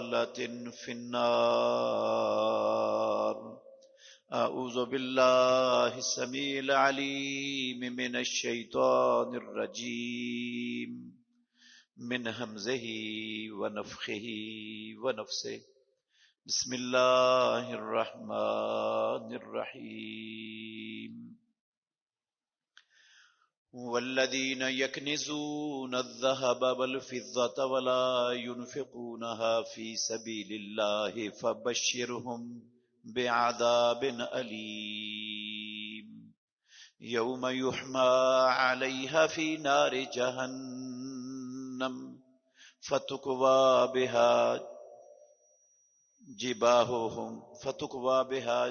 ضلالة في النار. أعوذ بالله السميع العليم من الشيطان الرجيم من همزه ونفخه ونفسه. بسم الله الرحمن الرحيم. والذين يكنزون الذهب والفضة ولا ينفقونها في سبيل الله فبشرهم بعذاب أليم يوم يحمى عليها في نار جهنم فتكوى بها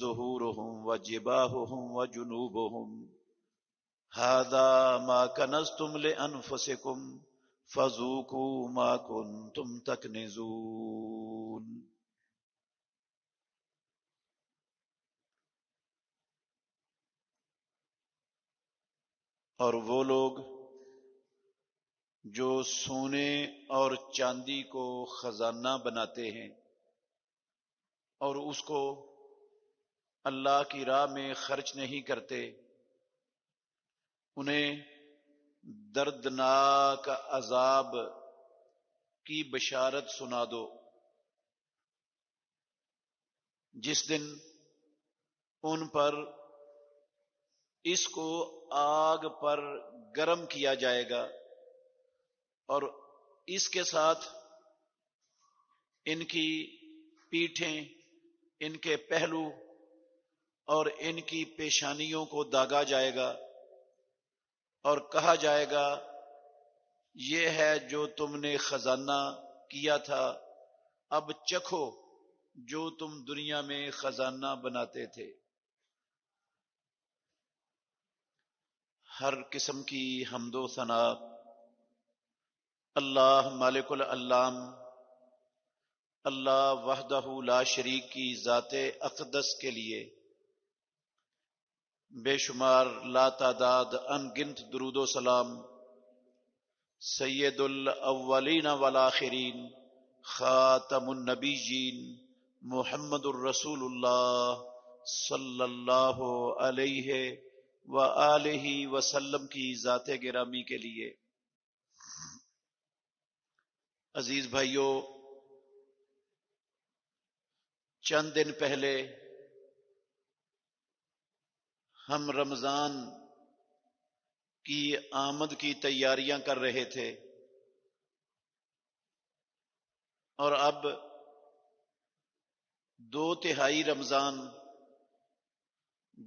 ظهورهم وجباههم وجنوبهم هذا ما كنزتم لأنفسكم فذوقوا ما كنتم تكنزون. اور وہ لوگ جو سونے اور چاندی کو خزانہ بناتے ہیں اور اس کو اللہ کی راہ میں خرچ نہیں کرتے، انہیں دردناک عذاب کی بشارت سنا دو، جس دن ان پر اس کو آگ پر گرم کیا جائے گا اور اس کے ساتھ ان کی پیٹھیں، ان کے پہلو اور ان کی پیشانیوں کو داغا جائے گا اور کہا جائے گا یہ ہے جو تم نے خزانہ کیا تھا، اب چکھو جو تم دنیا میں خزانہ بناتے تھے۔ ہر قسم کی حمد و ثنا اللہ مالک العلام، اللہ وحدہ لا شریک کی ذات اقدس کے لیے بے شمار لا تعداد ان گنت درود و سلام سید الاولین والآخرین خاتم النبیین محمد الرسول اللہ صلی اللہ علیہ وآلہ وسلم کی ذات گرامی کے لیے۔ عزیز بھائیو، چند دن پہلے ہم رمضان کی آمد کی تیاریاں کر رہے تھے اور اب 2/3 رمضان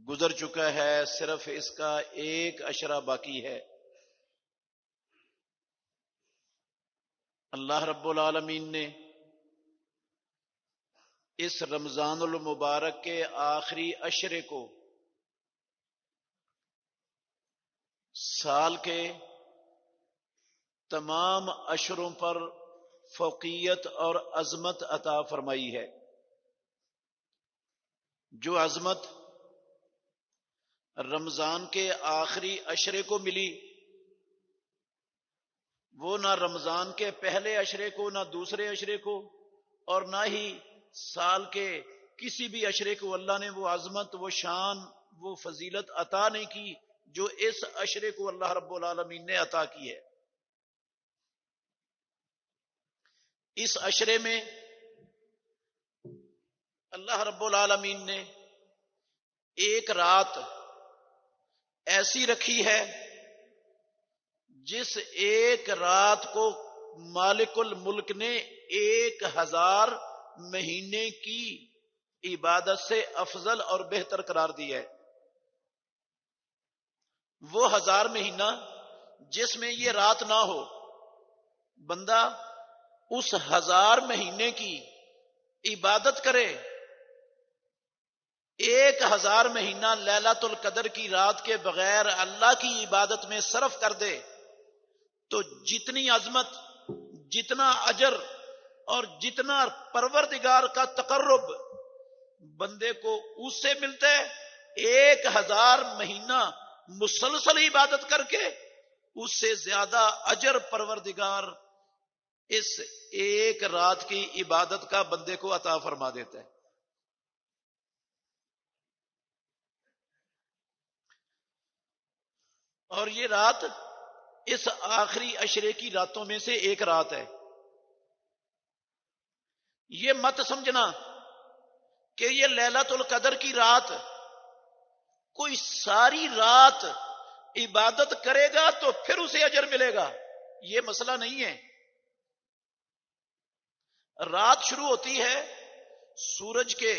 گزر چکا ہے، صرف اس کا 1 عشرہ باقی ہے۔ اللہ رب العالمین نے اس رمضان المبارک کے آخری عشرے کو سال کے تمام عشروں پر فوقیت اور عظمت عطا فرمائی ہے۔ جو عظمت رمضان کے آخری عشرے کو ملی وہ نہ رمضان کے پہلے عشرے کو، نہ دوسرے عشرے کو، اور نہ ہی سال کے کسی بھی عشرے کو اللہ نے وہ عظمت، وہ شان، وہ فضیلت عطا نہیں کی جو اس عشرے کو اللہ رب العالمین نے عطا کی ہے۔ اس عشرے میں اللہ رب العالمین نے ایک رات ایسی رکھی ہے جس ایک رات کو مالک الملک نے 1000 مہینے کی عبادت سے افضل اور بہتر قرار دی ہے۔ وہ 1000 مہینہ جس میں یہ رات نہ ہو، بندہ اس 1000 مہینے کی عبادت کرے، 1000 مہینہ لیلۃ القدر کی رات کے بغیر اللہ کی عبادت میں صرف کر دے تو جتنی عظمت، جتنا اجر اور جتنا پروردگار کا تقرب بندے کو اس سے ملتا ہے، 1000 مہینہ مسلسل عبادت کر کے اس سے زیادہ اجر پروردگار اس ایک رات کی عبادت کا بندے کو عطا فرما دیتا ہے. اور یہ رات اس آخری عشرے کی راتوں میں سے ایک رات ہے. یہ مت سمجھنا کہ یہ لیلۃ القدر کی رات کوئی ساری رات عبادت کرے گا تو پھر اسے اجر ملے گا. یہ مسئلہ نہیں ہے. رات شروع ہوتی ہے سورج کے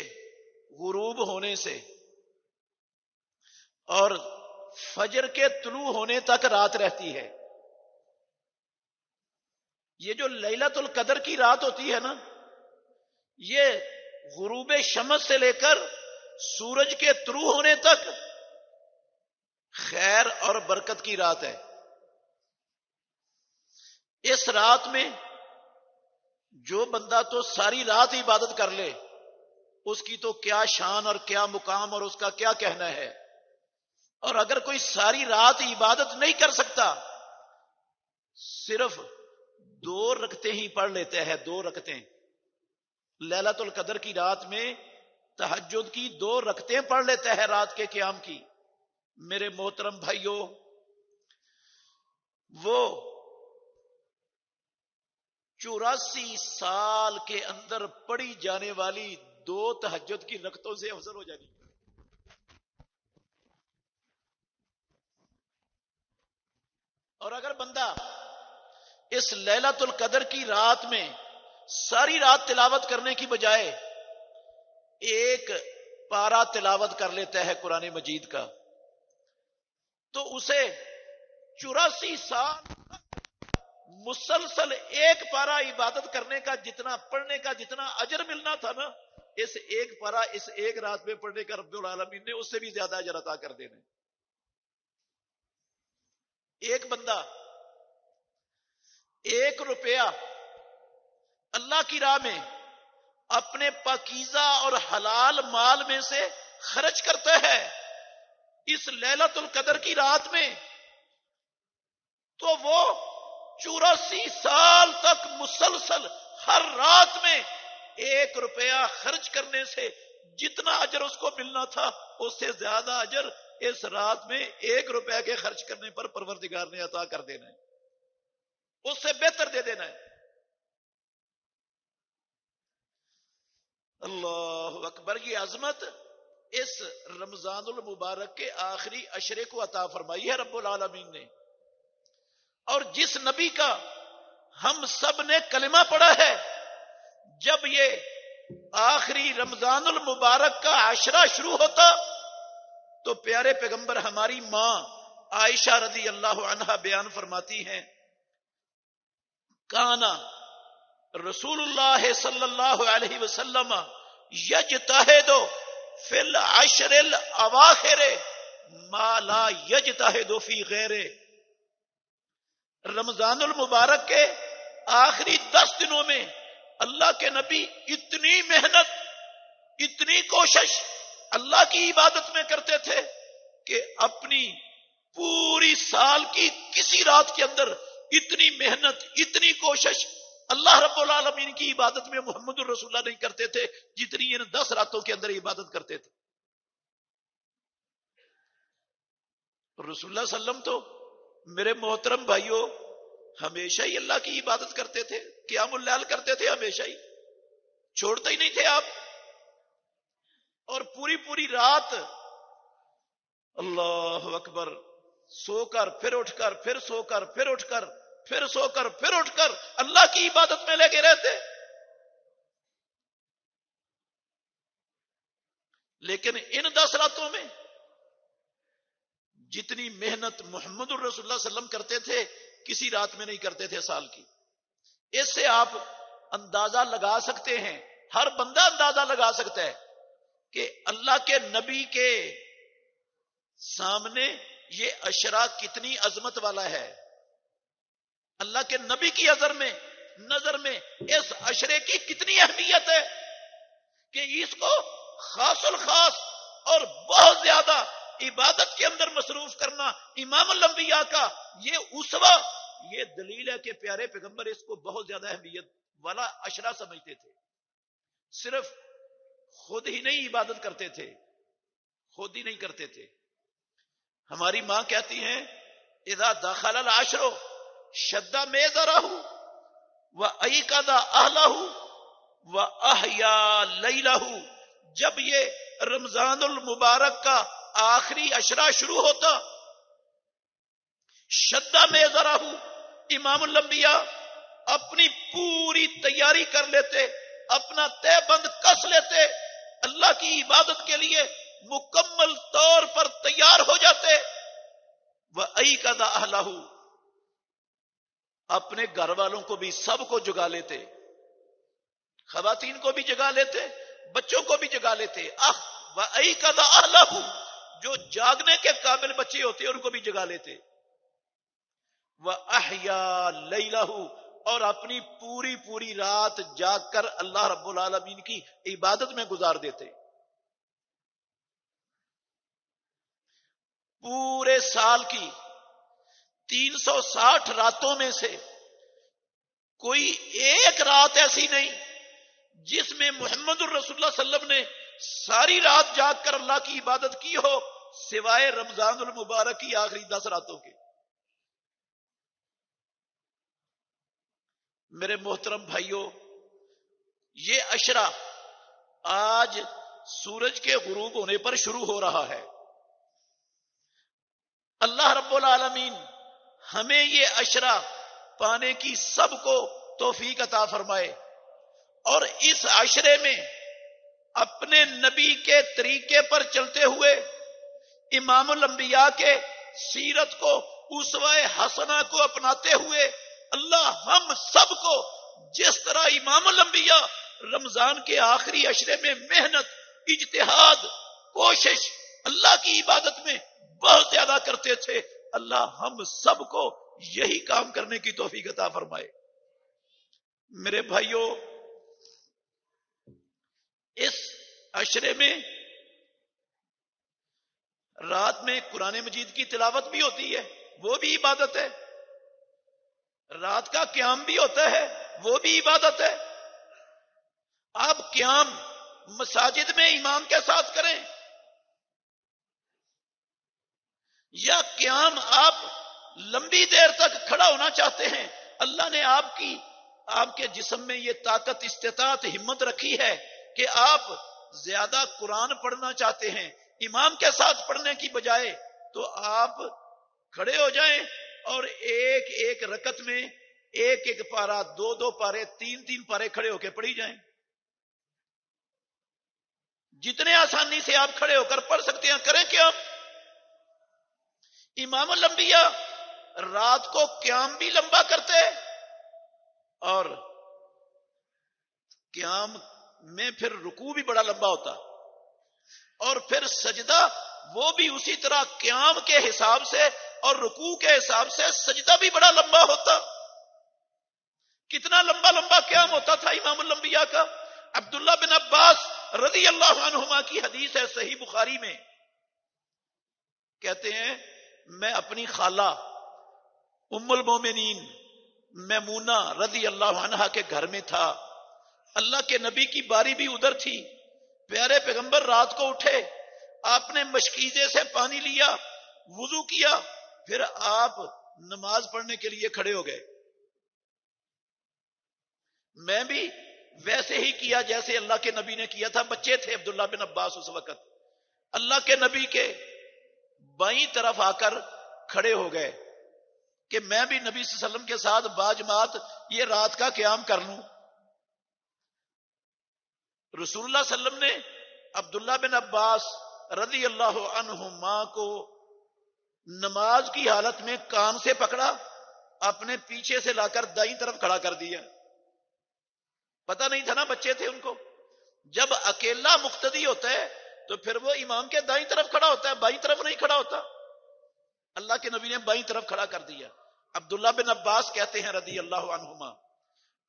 غروب ہونے سے اور فجر کے طلوع ہونے تک رات رہتی ہے. یہ جو لیلۃ القدر کی رات ہوتی ہے نا، یہ غروب شمس سے لے کر سورج کے طلوع ہونے تک خیر اور برکت کی رات ہے. اس رات میں جو بندہ تو ساری رات عبادت کر لے اس کی تو کیا شان اور کیا مقام اور اس کا کیا کہنا ہے. اور اگر کوئی ساری رات عبادت نہیں کر سکتا، صرف 2 رکعتیں ہی پڑھ لیتے ہیں، 2 رکعتیں لیلۃ القدر کی رات میں تہجد کی 2 رکعتیں پڑھ لیتے ہیں رات کے قیام کی، میرے محترم بھائیوں، وہ 84 سال کے اندر پڑھی جانے والی 2 تہجد کی رکعتوں سے افضل ہو جانی. اور اگر بندہ اس لیلۃ القدر کی رات میں ساری رات تلاوت کرنے کی بجائے ایک پارا تلاوت کر لیتا ہے قرآن مجید کا، تو اسے 84 سال مسلسل ایک پارا عبادت کرنے کا جتنا پڑھنے کا جتنا اجر ملنا تھا نا، اس ایک پارا اس ایک رات میں پڑھنے کا رب العالمین نے اس سے بھی زیادہ اجر عطا کر دینا. ایک بندہ 1 روپیہ اللہ کی راہ میں اپنے پاکیزہ اور حلال مال میں سے خرچ کرتا ہے اس لیلۃ القدر کی رات میں، تو وہ 84 سال تک مسلسل ہر رات میں 1 روپیہ خرچ کرنے سے جتنا اجر اس کو ملنا تھا اس سے زیادہ اجر اس رات میں 1 روپیہ کے خرچ کرنے پر پروردگار نے عطا کر دینا ہے، اس سے بہتر دے دینا ہے. اللہ اکبر. یہ عظمت اس رمضان المبارک کے آخری عشرے کو عطا فرمائی ہے رب العالمین نے. اور جس نبی کا ہم سب نے کلمہ پڑھا ہے، جب یہ آخری رمضان المبارک کا عشرہ شروع ہوتا تو پیارے پیغمبر ہماری ماں عائشہ رضی اللہ عنہا بیان فرماتی ہیں، کانا رسول اللہ صلی اللہ علیہ وسلم یجتہد فی العشر الاواخر ما لا یجتہد فی غیرہ. رمضان المبارک کے آخری 10 دنوں میں اللہ کے نبی اتنی محنت، اتنی کوشش اللہ کی عبادت میں کرتے تھے کہ اپنی پوری سال کی کسی رات کے اندر اتنی محنت، اتنی کوشش اللہ رب العالمین کی عبادت میں محمد الرسول اللہ نہیں کرتے تھے جتنی ان 10 راتوں کے اندر عبادت کرتے تھے. رسول اللہ صلی اللہ علیہ وسلم تو میرے محترم بھائیوں ہمیشہ ہی اللہ کی عبادت کرتے تھے، قیام اللیل کرتے تھے، ہمیشہ ہی چھوڑتے ہی نہیں تھے آپ. اور پوری رات اللہ اکبر سو کر پھر اٹھ کر پھر سو کر پھر اٹھ کر پھر سو کر پھر اٹھ کر اللہ کی عبادت میں لگے رہتے. لیکن ان 10 راتوں میں جتنی محنت محمد الرسول اللہ صلی اللہ علیہ وسلم کرتے تھے کسی رات میں نہیں کرتے تھے سال کی. اس سے آپ اندازہ لگا سکتے ہیں، ہر بندہ اندازہ لگا سکتا ہے کہ اللہ کے نبی کے سامنے یہ عشرہ کتنی عظمت والا ہے. اللہ کے نبی کی نظر میں اس عشرے کی کتنی اہمیت ہے کہ اس کو خاص الخاص اور بہت زیادہ عبادت کے اندر مصروف کرنا امام الانبیاء کا یہ اسوہ یہ دلیل ہے کہ پیارے پیغمبر اس کو بہت زیادہ اہمیت والا عشرہ سمجھتے تھے. صرف خود ہی نہیں عبادت کرتے تھے، خود ہی نہیں کرتے تھے. ہماری ماں کہتی ہیں اذا دخل العشر شد میزرہ وایقظ اہلہ واحیا لیلہ. جب یہ رمضان المبارک کا آخری عشرہ شروع ہوتا، شد میزرہ، امام الانبیاء اپنی پوری تیاری کر لیتے، اپنا تہ بند کس لیتے، اللہ کی عبادت کے لیے مکمل طور پر تیار ہو جاتے. وَأَيْقَظَ أَهْلَهُ، اپنے گھر والوں کو بھی سب کو جگا لیتے، خواتین کو بھی جگا لیتے، بچوں کو بھی جگا لیتے. وَأَيْقَظَ أَهْلَهُ، جو جاگنے کے قابل بچے ہوتے ان کو بھی جگا لیتے. وَأَحْيَا لَيْلَهُ، اور اپنی پوری پوری رات جاگ کر اللہ رب العالمین کی عبادت میں گزار دیتے. پورے سال کی 360 راتوں میں سے کوئی ایک رات ایسی نہیں جس میں محمد الرسول اللہ صلی اللہ علیہ وسلم نے ساری رات جاگ کر اللہ کی عبادت کی ہو، سوائے رمضان المبارک کی آخری 10 راتوں کے. میرے محترم بھائیوں، یہ عشرہ آج سورج کے غروب ہونے پر شروع ہو رہا ہے. اللہ رب العالمین ہمیں یہ عشرہ پانے کی سب کو توفیق عطا فرمائے، اور اس عشرے میں اپنے نبی کے طریقے پر چلتے ہوئے امام الانبیاء کے سیرت کو، اسوہ حسنہ کو اپناتے ہوئے اللہ ہم سب کو جس طرح امام الانبیاء رمضان کے آخری عشرے میں محنت، اجتہاد، کوشش اللہ کی عبادت میں بہت زیادہ کرتے تھے، اللہ ہم سب کو یہی کام کرنے کی توفیق عطا فرمائے. میرے بھائیوں، اس عشرے میں رات میں قرآن مجید کی تلاوت بھی ہوتی ہے، وہ بھی عبادت ہے. رات کا قیام بھی ہوتا ہے، وہ بھی عبادت ہے. آپ قیام مساجد میں امام کے ساتھ کریں یا قیام آپ لمبی دیر تک کھڑا ہونا چاہتے ہیں، اللہ نے آپ کے جسم میں یہ طاقت، استطاعت، ہمت رکھی ہے کہ آپ زیادہ قرآن پڑھنا چاہتے ہیں امام کے ساتھ پڑھنے کی بجائے، تو آپ کھڑے ہو جائیں اور ایک ایک رکعت میں ایک ایک پارہ، 2 پارے، 3 پارے کھڑے ہو کے پڑھی جائیں. جتنے آسانی سے آپ کھڑے ہو کر پڑھ سکتے ہیں کریں. کیا امام الانبیاء رات کو قیام بھی لمبا کرتے اور قیام میں پھر رکوع بھی بڑا لمبا ہوتا، اور پھر سجدہ وہ بھی اسی طرح قیام کے حساب سے اور رکوع کے حساب سے سجدہ بھی بڑا لمبا ہوتا. کتنا لمبا لمبا قیام ہوتا تھا امام الانبیاء کا. عبداللہ بن عباس رضی اللہ عنہما کی حدیث ہے صحیح بخاری میں، کہتے ہیں میں اپنی خالہ ام المومنین میمونہ رضی اللہ عنہا کے گھر میں تھا. اللہ کے نبی کی باری بھی ادھر تھی. پیارے پیغمبر رات کو اٹھے، آپ نے مشکیزے سے پانی لیا، وضو کیا، پھر آپ نماز پڑھنے کے لیے کھڑے ہو گئے. میں بھی ویسے ہی کیا جیسے اللہ کے نبی نے کیا تھا. بچے تھے عبداللہ بن عباس اس وقت. اللہ کے نبی کے بائیں طرف آ کر کھڑے ہو گئے کہ میں بھی نبی صلی اللہ علیہ وسلم کے ساتھ باجماعت یہ رات کا قیام کر لوں. رسول اللہ صلی اللہ علیہ وسلم نے عبداللہ بن عباس رضی اللہ عنہما کو نماز کی حالت میں کان سے پکڑا، اپنے پیچھے سے لا کر دائیں طرف کھڑا کر دیا. پتہ نہیں تھا نا، بچے تھے ان کو. جب اکیلا مقتدی ہوتا ہے تو پھر وہ امام کے دائیں طرف کھڑا ہوتا ہے، بائیں طرف نہیں کھڑا ہوتا. اللہ کے نبی نے بائیں طرف کھڑا کر دیا. عبداللہ بن عباس کہتے ہیں رضی اللہ عنہما،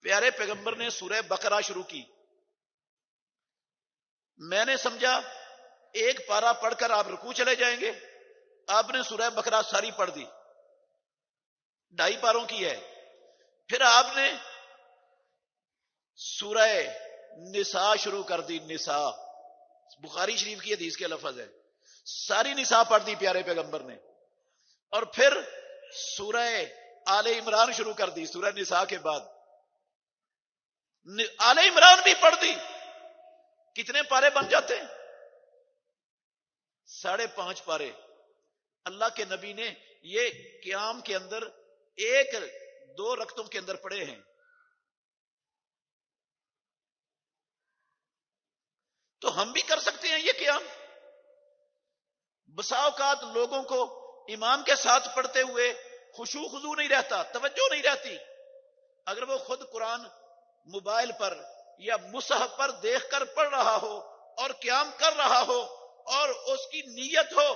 پیارے پیغمبر نے سورہ بقرہ شروع کی. میں نے سمجھا ایک پارہ پڑھ کر آپ رکوع چلے جائیں گے. آپ نے سورہ بقرہ ساری پڑھ دی. 2.5 پاروں کی ہے. پھر آپ نے سورہ نساء شروع کر دی. نساء بخاری شریف کی حدیث کے لفظ ہے. ساری نساء پڑھ دی پیارے پیغمبر نے. اور پھر سورہ آل عمران شروع کر دی سورہ نساء کے بعد. آل عمران بھی پڑھ دی. کتنے پارے بن جاتے ہیں؟ 5.5 پارے. اللہ کے نبی نے یہ قیام کے اندر 1-2 رکعتوں کے اندر پڑھے ہیں. تو ہم بھی کر سکتے ہیں یہ قیام. بسا اوقات لوگوں کو امام کے ساتھ پڑھتے ہوئے خشوع خضوع نہیں رہتا، توجہ نہیں رہتی. اگر وہ خود قرآن موبائل پر یا مصحف پر دیکھ کر پڑھ رہا ہو اور قیام کر رہا ہو اور اس کی نیت ہو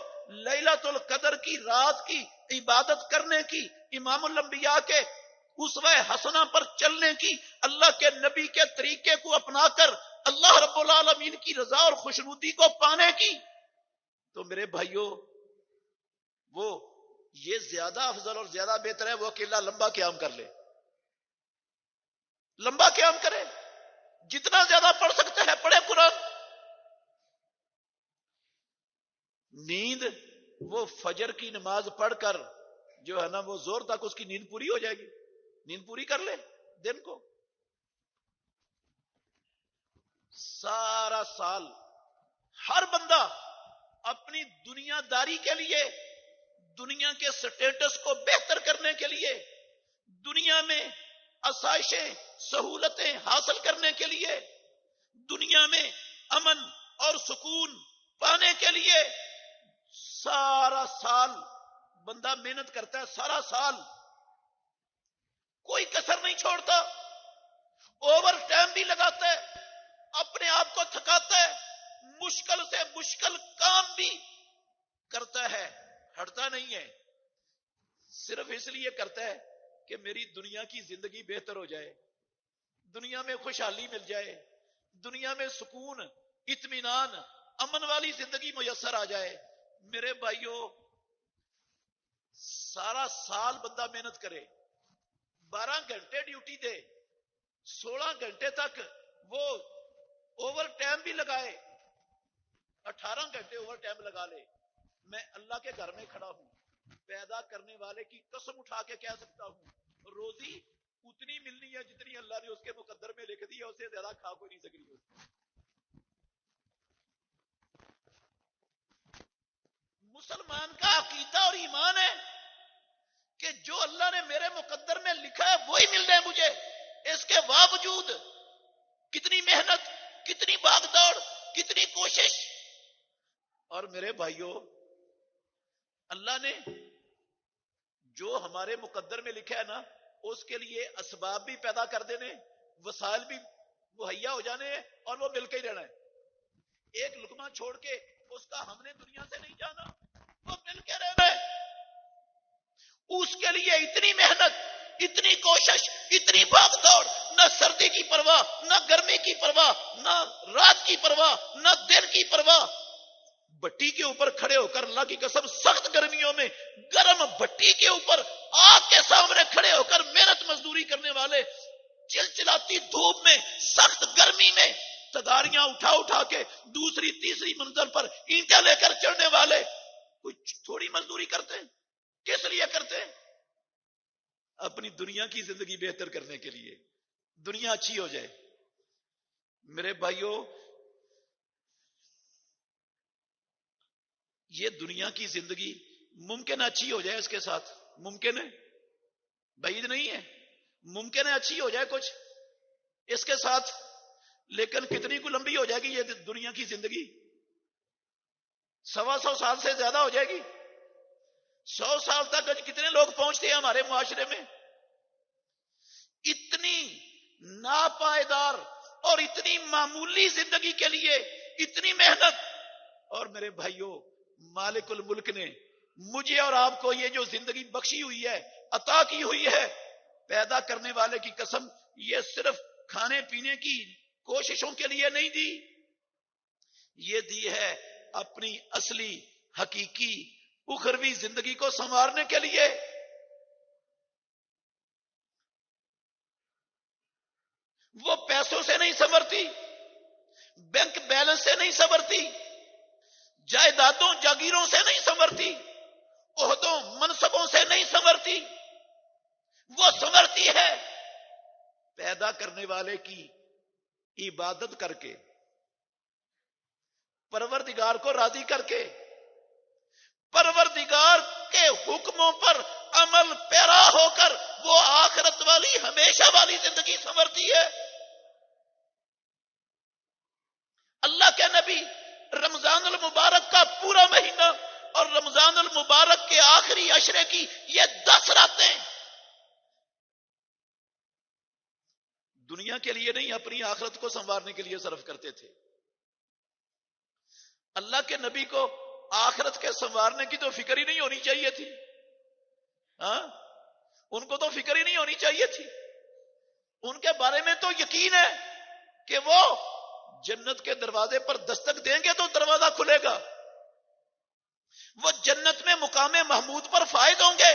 لیلۃ القدر کی رات کی عبادت کرنے کی، امام الانبیاء کے اسوہ حسنہ پر چلنے کی، اللہ کے نبی کے طریقے کو اپنا کر اللہ رب العالمین کی رضا اور خوشنودی کو پانے کی، تو میرے بھائیوں وہ یہ زیادہ افضل اور زیادہ بہتر ہے وہ اکیلا لمبا قیام کر لے. لمبا قیام کرے، جتنا زیادہ پڑھ سکتا ہے پڑھے قرآن. نیند وہ فجر کی نماز پڑھ کر جو ہے نا وہ زور تک اس کی نیند پوری ہو جائے گی. نیند پوری کر لے دن کو. سارا سال ہر بندہ اپنی دنیا داری کے لیے، دنیا کے سٹیٹس کو بہتر کرنے کے لیے، دنیا میں آسائشیں سہولتیں حاصل کرنے کے لیے، دنیا میں امن اور سکون پانے کے لیے سارا سال بندہ محنت کرتا ہے. سارا سال کوئی کسر نہیں چھوڑتا. اوور ٹائم بھی لگاتا ہے، اپنے آپ کو تھکاتا ہے، مشکل سے مشکل کام بھی کرتا ہے، ہٹتا نہیں ہے. صرف اس لیے کرتا ہے کہ میری دنیا کی زندگی بہتر ہو جائے، دنیا میں خوشحالی مل جائے، دنیا میں سکون، اطمینان، امن والی زندگی میسر آ جائے. میرے بھائیوں سارا سال بندہ محنت کرے، 12 گھنٹے ڈیوٹی دے، 16 گھنٹے تک وہ اوور ٹائم بھی لگائے، 18 گھنٹے اوور ٹائم لگا لے. میں اللہ کے گھر میں کھڑا ہوں، پیدا کرنے والے کی قسم اٹھا کے کہہ سکتا ہوں روزی اتنی ملنی ہے جتنی اللہ نے اس کے مقدر میں لکھ دی ہے، اس سے زیادہ کھا کوئی نہیں سکتی. مسلمان کا عقیدہ اور ایمان ہے کہ جو اللہ نے میرے مقدر میں لکھا ہے وہی مل رہا ہے مجھے. اس کے باوجود کتنی محنت، کتنی بھاگ دوڑ، کتنی کوشش. اور میرے بھائیوں اللہ نے جو ہمارے مقدر میں لکھا ہے نا اس کے لیے اسباب بھی پیدا کر دینے، وسائل بھی مہیا ہو جانے ہیں اور وہ مل کے ہی رہنا ہے. ایک لقمہ چھوڑ کے اس کا ہم نے دنیا سے نہیں جانا، وہ مل کے رہنا ہے. اس کے لیے اتنی محنت، اتنی کوشش، اتنی بھاگ دوڑ، نہ سردی کی پرواہ، نہ گرمی کی پرواہ، نہ رات کی پرواہ، نہ دن کی پرواہ. بھٹی کے اوپر کھڑے ہو کر اللہ کی قسم سخت گرمیوں میں گرم بھٹی کے اوپر آگ کے سامنے کھڑے ہو کر محنت مزدوری کرنے والے، چلچلاتی دھوپ میں سخت گرمی میں تداریاں اٹھا اٹھا کے دوسری تیسری منزل پر اینٹیں لے کر چڑھنے والے کچھ تھوڑی مزدوری کرتے ہیں. کس لیے کرتے ہیں؟ اپنی دنیا کی زندگی بہتر کرنے کے لیے، دنیا اچھی ہو جائے. میرے بھائیوں یہ دنیا کی زندگی ممکن ہے اچھی ہو جائے، اس کے ساتھ ممکن ہے، بعید نہیں ہے، ممکن ہے اچھی ہو جائے کچھ اس کے ساتھ، لیکن کتنی کو لمبی ہو جائے گی یہ دنیا کی زندگی؟ 100 سال سے زیادہ ہو جائے گی. 100 سال تک کتنے لوگ پہنچتے ہیں ہمارے معاشرے میں؟ اتنی ناپائیدار اور اتنی معمولی زندگی کے لیے اتنی محنت. اور میرے بھائیوں مالک الملک نے مجھے اور آپ کو یہ جو زندگی بخشی ہوئی ہے، عطا کی ہوئی ہے، پیدا کرنے والے کی قسم یہ صرف کھانے پینے کی کوششوں کے لیے نہیں دی، یہ دی ہے اپنی اصلی حقیقی اخروی زندگی کو سنوارنے کے لیے. وہ پیسوں سے نہیں سنورتی، بینک بیلنس سے نہیں سنورتی، جائیدادوں جاگیروں سے نہیں سنورتی، عہدوں منصبوں سے نہیں سنورتی، وہ سنورتی ہے پیدا کرنے والے کی عبادت کر کے، پروردگار کو راضی کر کے، پروردگار کے حکموں پر عمل پیرا ہو کر وہ آخرت والی ہمیشہ والی زندگی سنورتی ہے۔ اللہ کے نبی رمضان المبارک کا پورا مہینہ اور رمضان المبارک کے آخری عشرے کی یہ 10 راتیں دنیا کے لیے نہیں، اپنی آخرت کو سنوارنے کے لیے صرف کرتے تھے۔ اللہ کے نبی کو آخرت کے سنوارنے کی تو فکر ہی نہیں ہونی چاہیے تھی، ہاں، ان کو تو فکر ہی نہیں ہونی چاہیے تھی۔ ان کے بارے میں تو یقین ہے کہ وہ جنت کے دروازے پر دستک دیں گے تو دروازہ کھلے گا، وہ جنت میں مقام محمود پر فائز ہوں گے،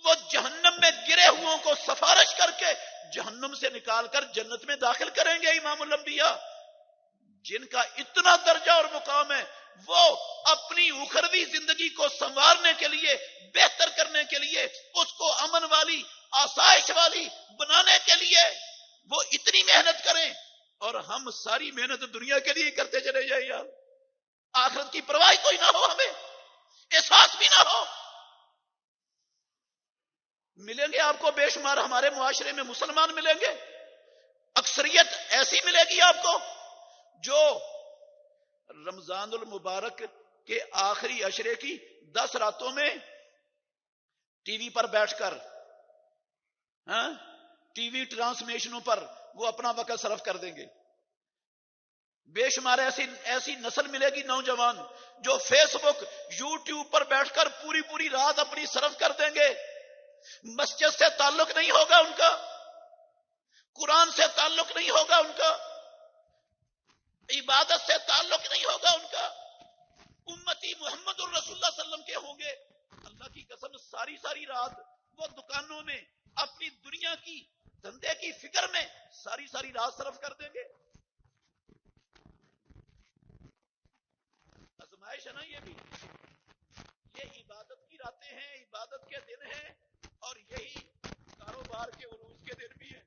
وہ جہنم میں گرے ہوئوں کو سفارش کر کے جہنم سے نکال کر جنت میں داخل کریں گے۔ امام الانبیاء جن کا اتنا درجہ اور مقام ہے، وہ اپنی اخروی زندگی کو سنوارنے کے لیے، بہتر کرنے کے لیے، اس کو امن والی آسائش والی بنانے کے لیے وہ اتنی محنت کریں، اور ہم ساری محنت دنیا کے لیے کرتے چلے جائیں۔ یار آخرت کی پرواہ کوئی نہ ہو، ہمیں احساس بھی نہ ہو۔ ملیں گے آپ کو بے شمار ہمارے معاشرے میں مسلمان ملیں گے، اکثریت ایسی ملے گی آپ کو جو رمضان المبارک کے آخری عشرے کی 10 راتوں میں ٹی وی پر بیٹھ کر، ٹی وی ٹرانسمیشنوں پر وہ اپنا وقت صرف کر دیں گے۔ بے شمار ایسی نسل ملے گی نوجوان جو فیس بک یوٹیوب پر بیٹھ کر پوری رات اپنی صرف کر دیں گے۔ مسجد سے تعلق نہیں ہوگا ان کا، قرآن سے تعلق نہیں ہوگا ان کا، عبادت سے تعلق نہیں ہوگا ان کا، امتی محمد الرسول اللہ صلی اللہ علیہ وسلم کے ہوں گے۔ اللہ کی قسم ساری رات وہ دکانوں میں اپنی دنیا کی دھندے کی فکر میں ساری رات صرف کر دیں گے۔ آزمائش ہے نا یہ بھی، یہ عبادت کی راتیں ہیں، عبادت کے دن ہیں، اور یہی کاروبار کے عروج کے دن بھی ہیں۔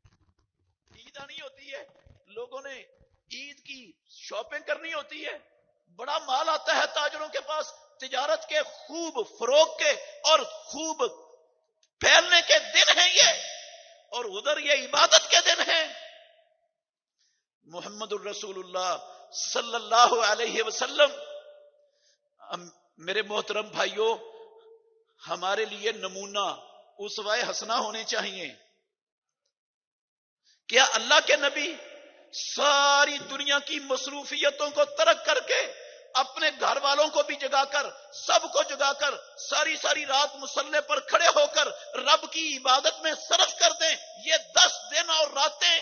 عید آنی ہوتی ہے، لوگوں نے عید کی شاپنگ کرنی ہوتی ہے، بڑا مال آتا ہے تاجروں کے پاس، تجارت کے خوب فروغ کے اور خوب پھیلنے کے دن ہیں یہ، اور ادھر یہ عبادت کے دن ہیں۔ محمد الرسول اللہ صلی اللہ علیہ وسلم میرے محترم بھائیوں ہمارے لیے نمونہ، اسوہ حسنہ ہونے چاہیے۔ کیا اللہ کے نبی ساری دنیا کی مصروفیتوں کو ترک کر کے اپنے گھر والوں کو بھی جگا کر، سب کو جگا کر ساری رات مصلی پر کھڑے ہو کر رب کی عبادت میں صرف کر دیں؟ یہ 10 دن اور راتیں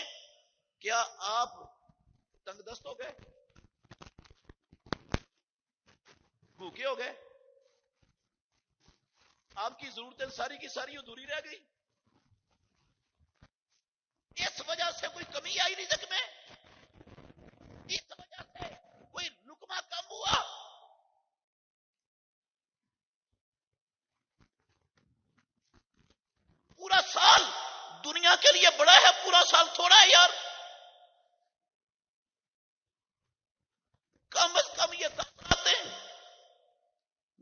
کیا آپ تنگ دست ہو گئے، بھوکے ہو گئے؟ آپ کی ضرورتیں ساری کی ساری ادھوری رہ گئی؟ اس وجہ سے کوئی کمی آئی رزق میں؟ اس وجہ سے کوئی لقمہ کم ہوا؟ پورا سال دنیا کے لیے بڑا ہے، پورا سال تھوڑا ہے یار۔ کم از کم یہ 10 راتیں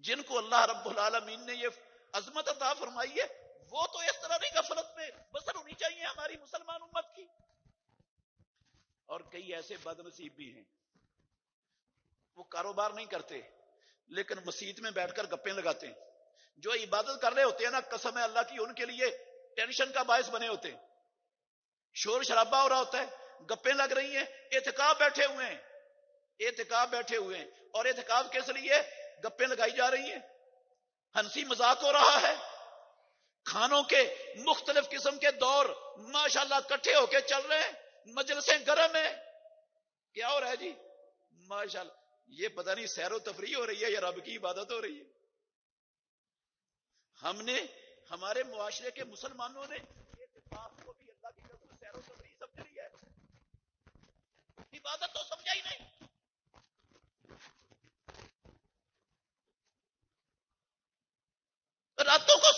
جن کو اللہ رب العالمین نے یہ عظمت عطا فرمائی ہے، وہ تو اس طرح نہیں غفلت میں بسر ہونی چاہیے ہماری مسلمان امت کی۔ اور کئی ایسے بد نصیب بھی ہیں، وہ کاروبار نہیں کرتے لیکن مسجد میں بیٹھ کر گپیں لگاتے ہیں۔ جو عبادت کر رہے ہوتے ہیں نا، قسم ہے اللہ کی، ان کے لیے ٹینشن کا باعث بنے ہوتے ہیں۔ شور شرابہ ہو رہا ہوتا ہے، گپیں لگ رہی ہیں، اعتکاف بیٹھے ہوئے ہیں، اور اعتکاف کس لیے؟ گپیں لگائی جا رہی ہیں، ہنسی مذاق ہو رہا ہے، کھانوں کے مختلف قسم کے دور ماشاءاللہ کٹھے ہو کے چل رہے ہیں، مجلسیں گرم ہیں۔ کیا ہو رہا ہے جی؟ ماشاءاللہ یہ پتہ نہیں سیر و تفریح ہو رہی ہے یا رب کی عبادت ہو رہی ہے۔ ہم نے، ہمارے معاشرے کے مسلمانوں نے اعتکاف کو بھی اللہ کی قسم سیر و تفریح سمجھ لیا۔ عبادت تو سمجھا ہی نہیں. راتوں کو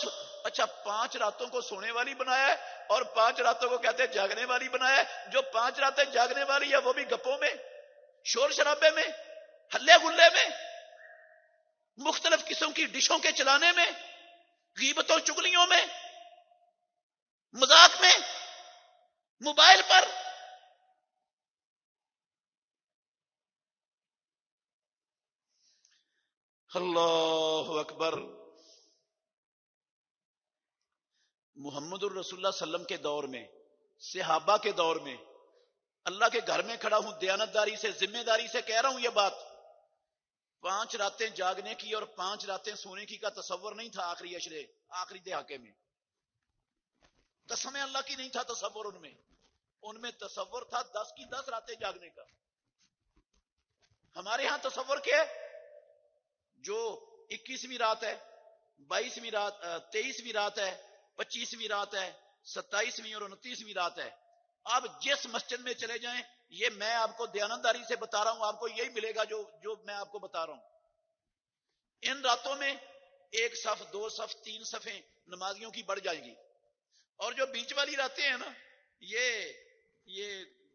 اچھا 5 راتوں کو سونے والی بنایا ہے اور 5 راتوں کو کہتے ہیں جاگنے والی بنایا ہے. جو 5 راتیں جاگنے والی ہے وہ بھی گپوں میں، شور شرابے میں، ہلے گلے میں، مختلف قسم کی ڈشوں کے چلانے میں، غیبتوں چگلیوں میں، مذاق میں، موبائل پر. اللہ اکبر. محمد الرسول اللہ صلی اللہ علیہ وسلم کے دور میں، صحابہ کے دور میں، اللہ کے گھر میں کھڑا ہوں، دیانتداری سے، ذمہ داری سے کہہ رہا ہوں یہ بات. 5 راتیں جاگنے کی اور 5 راتیں سونے کی کا تصور نہیں تھا آخری اشرے، آخری دہاقے میں. قسم اللہ کی نہیں تھا تصور ان میں تصور تھا 10 کی 10 راتیں جاگنے کا. ہمارے ہاں تصور کیا ہے؟ جو 21ویں رات ہے، 22ویں رات، 23ویں رات ہے، 25ویں رات ہے، 27ویں اور 29ویں رات ہے. آپ جس مسجد میں چلے جائیں، یہ میں آپ کو دیانتداری سے بتا رہا ہوں، آپ کو یہی ملے گا جو میں آپ کو بتا رہا ہوں. ان راتوں میں 1 صف، 2 صف، 3 صفیں نمازیوں کی بڑھ جائیں گی. اور جو بیچ والی راتیں ہیں نا، یہ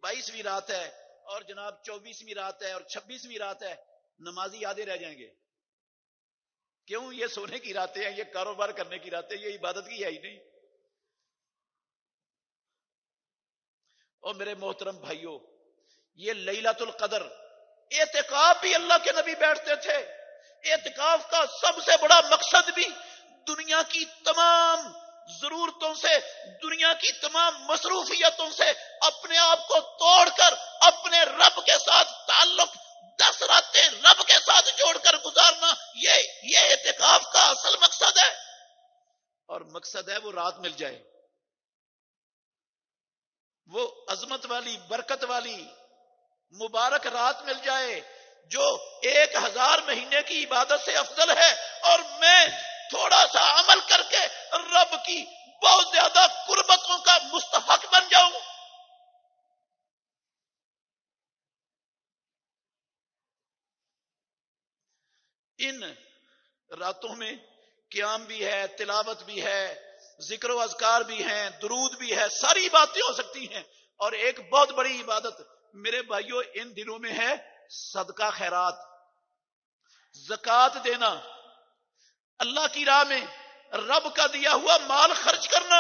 22ویں رات ہے اور جناب 24ویں رات ہے اور 26ویں رات ہے، نمازی آدھے رہ جائیں گے. کیوں؟ یہ سونے کی راتیں ہیں، یہ کاروبار کرنے کی راتیں، یہ عبادت کی ہے ہی نہیں. اور میرے محترم بھائیوں، یہ لیلۃ القدر، اعتکاف بھی اللہ کے نبی بیٹھتے تھے. اعتکاف کا سب سے بڑا مقصد بھی دنیا کی تمام ضرورتوں سے، دنیا کی تمام مصروفیتوں سے اپنے آپ کو توڑ کر اپنے رب کے ساتھ تعلق 10 راتیں رب کے ساتھ جوڑ کر گزارنا، یہ اعتکاف کا اصل مقصد ہے. اور مقصد ہے وہ رات مل جائے، وہ عظمت والی، برکت والی، مبارک رات مل جائے جو 1000 مہینے کی عبادت سے افضل ہے، اور میں تھوڑا سا عمل کر کے رب کی بہت زیادہ قربتوں کا مستحق بن جاؤں. ان راتوں میں قیام بھی ہے، تلاوت بھی ہے، ذکر و اذکار بھی ہیں، درود بھی ہے، ساری باتیں ہو سکتی ہیں. اور ایک بہت بڑی عبادت میرے بھائیوں ان دنوں میں ہے صدقہ خیرات، زکوٰۃ دینا، اللہ کی راہ میں رب کا دیا ہوا مال خرچ کرنا.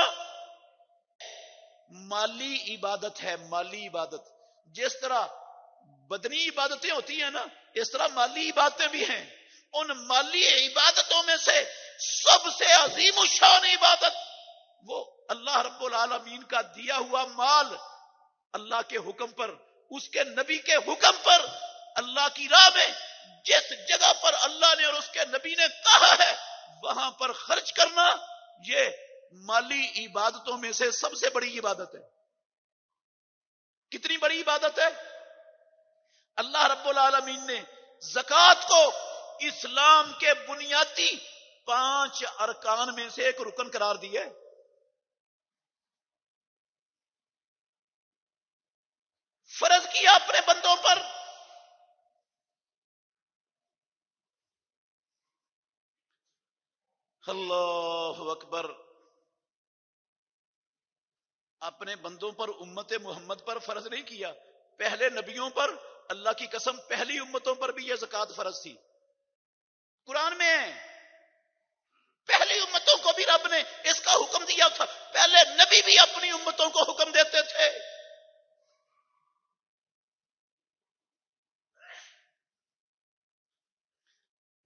مالی عبادت ہے، مالی عبادت. جس طرح بدنی عبادتیں ہوتی ہیں نا، اس طرح مالی عبادتیں بھی ہیں. ان مالی عبادتوں میں سے سب سے عظیم الشان عبادت وہ اللہ رب العالمین کا دیا ہوا مال اللہ کے حکم پر، اس کے نبی کے حکم پر، اللہ کی راہ میں جس جگہ پر اللہ نے اور اس کے نبی نے کہا ہے وہاں پر خرچ کرنا، یہ مالی عبادتوں میں سے سب سے بڑی عبادت ہے. کتنی بڑی عبادت ہے؟ اللہ رب العالمین نے زکوٰۃ کو اسلام کے بنیادی 5 ارکان میں سے ایک رکن قرار دیا ہے. فرض کیا اپنے بندوں پر. اللہ اکبر. اپنے بندوں پر، امت محمد پر فرض نہیں کیا، پہلے نبیوں پر، اللہ کی قسم پہلی امتوں پر بھی یہ زکوٰۃ فرض تھی. قرآن میں پہلی امتوں کو بھی رب نے اس کا حکم دیا تھا. پہلے نبی بھی اپنی امتوں کو حکم دیتے تھے.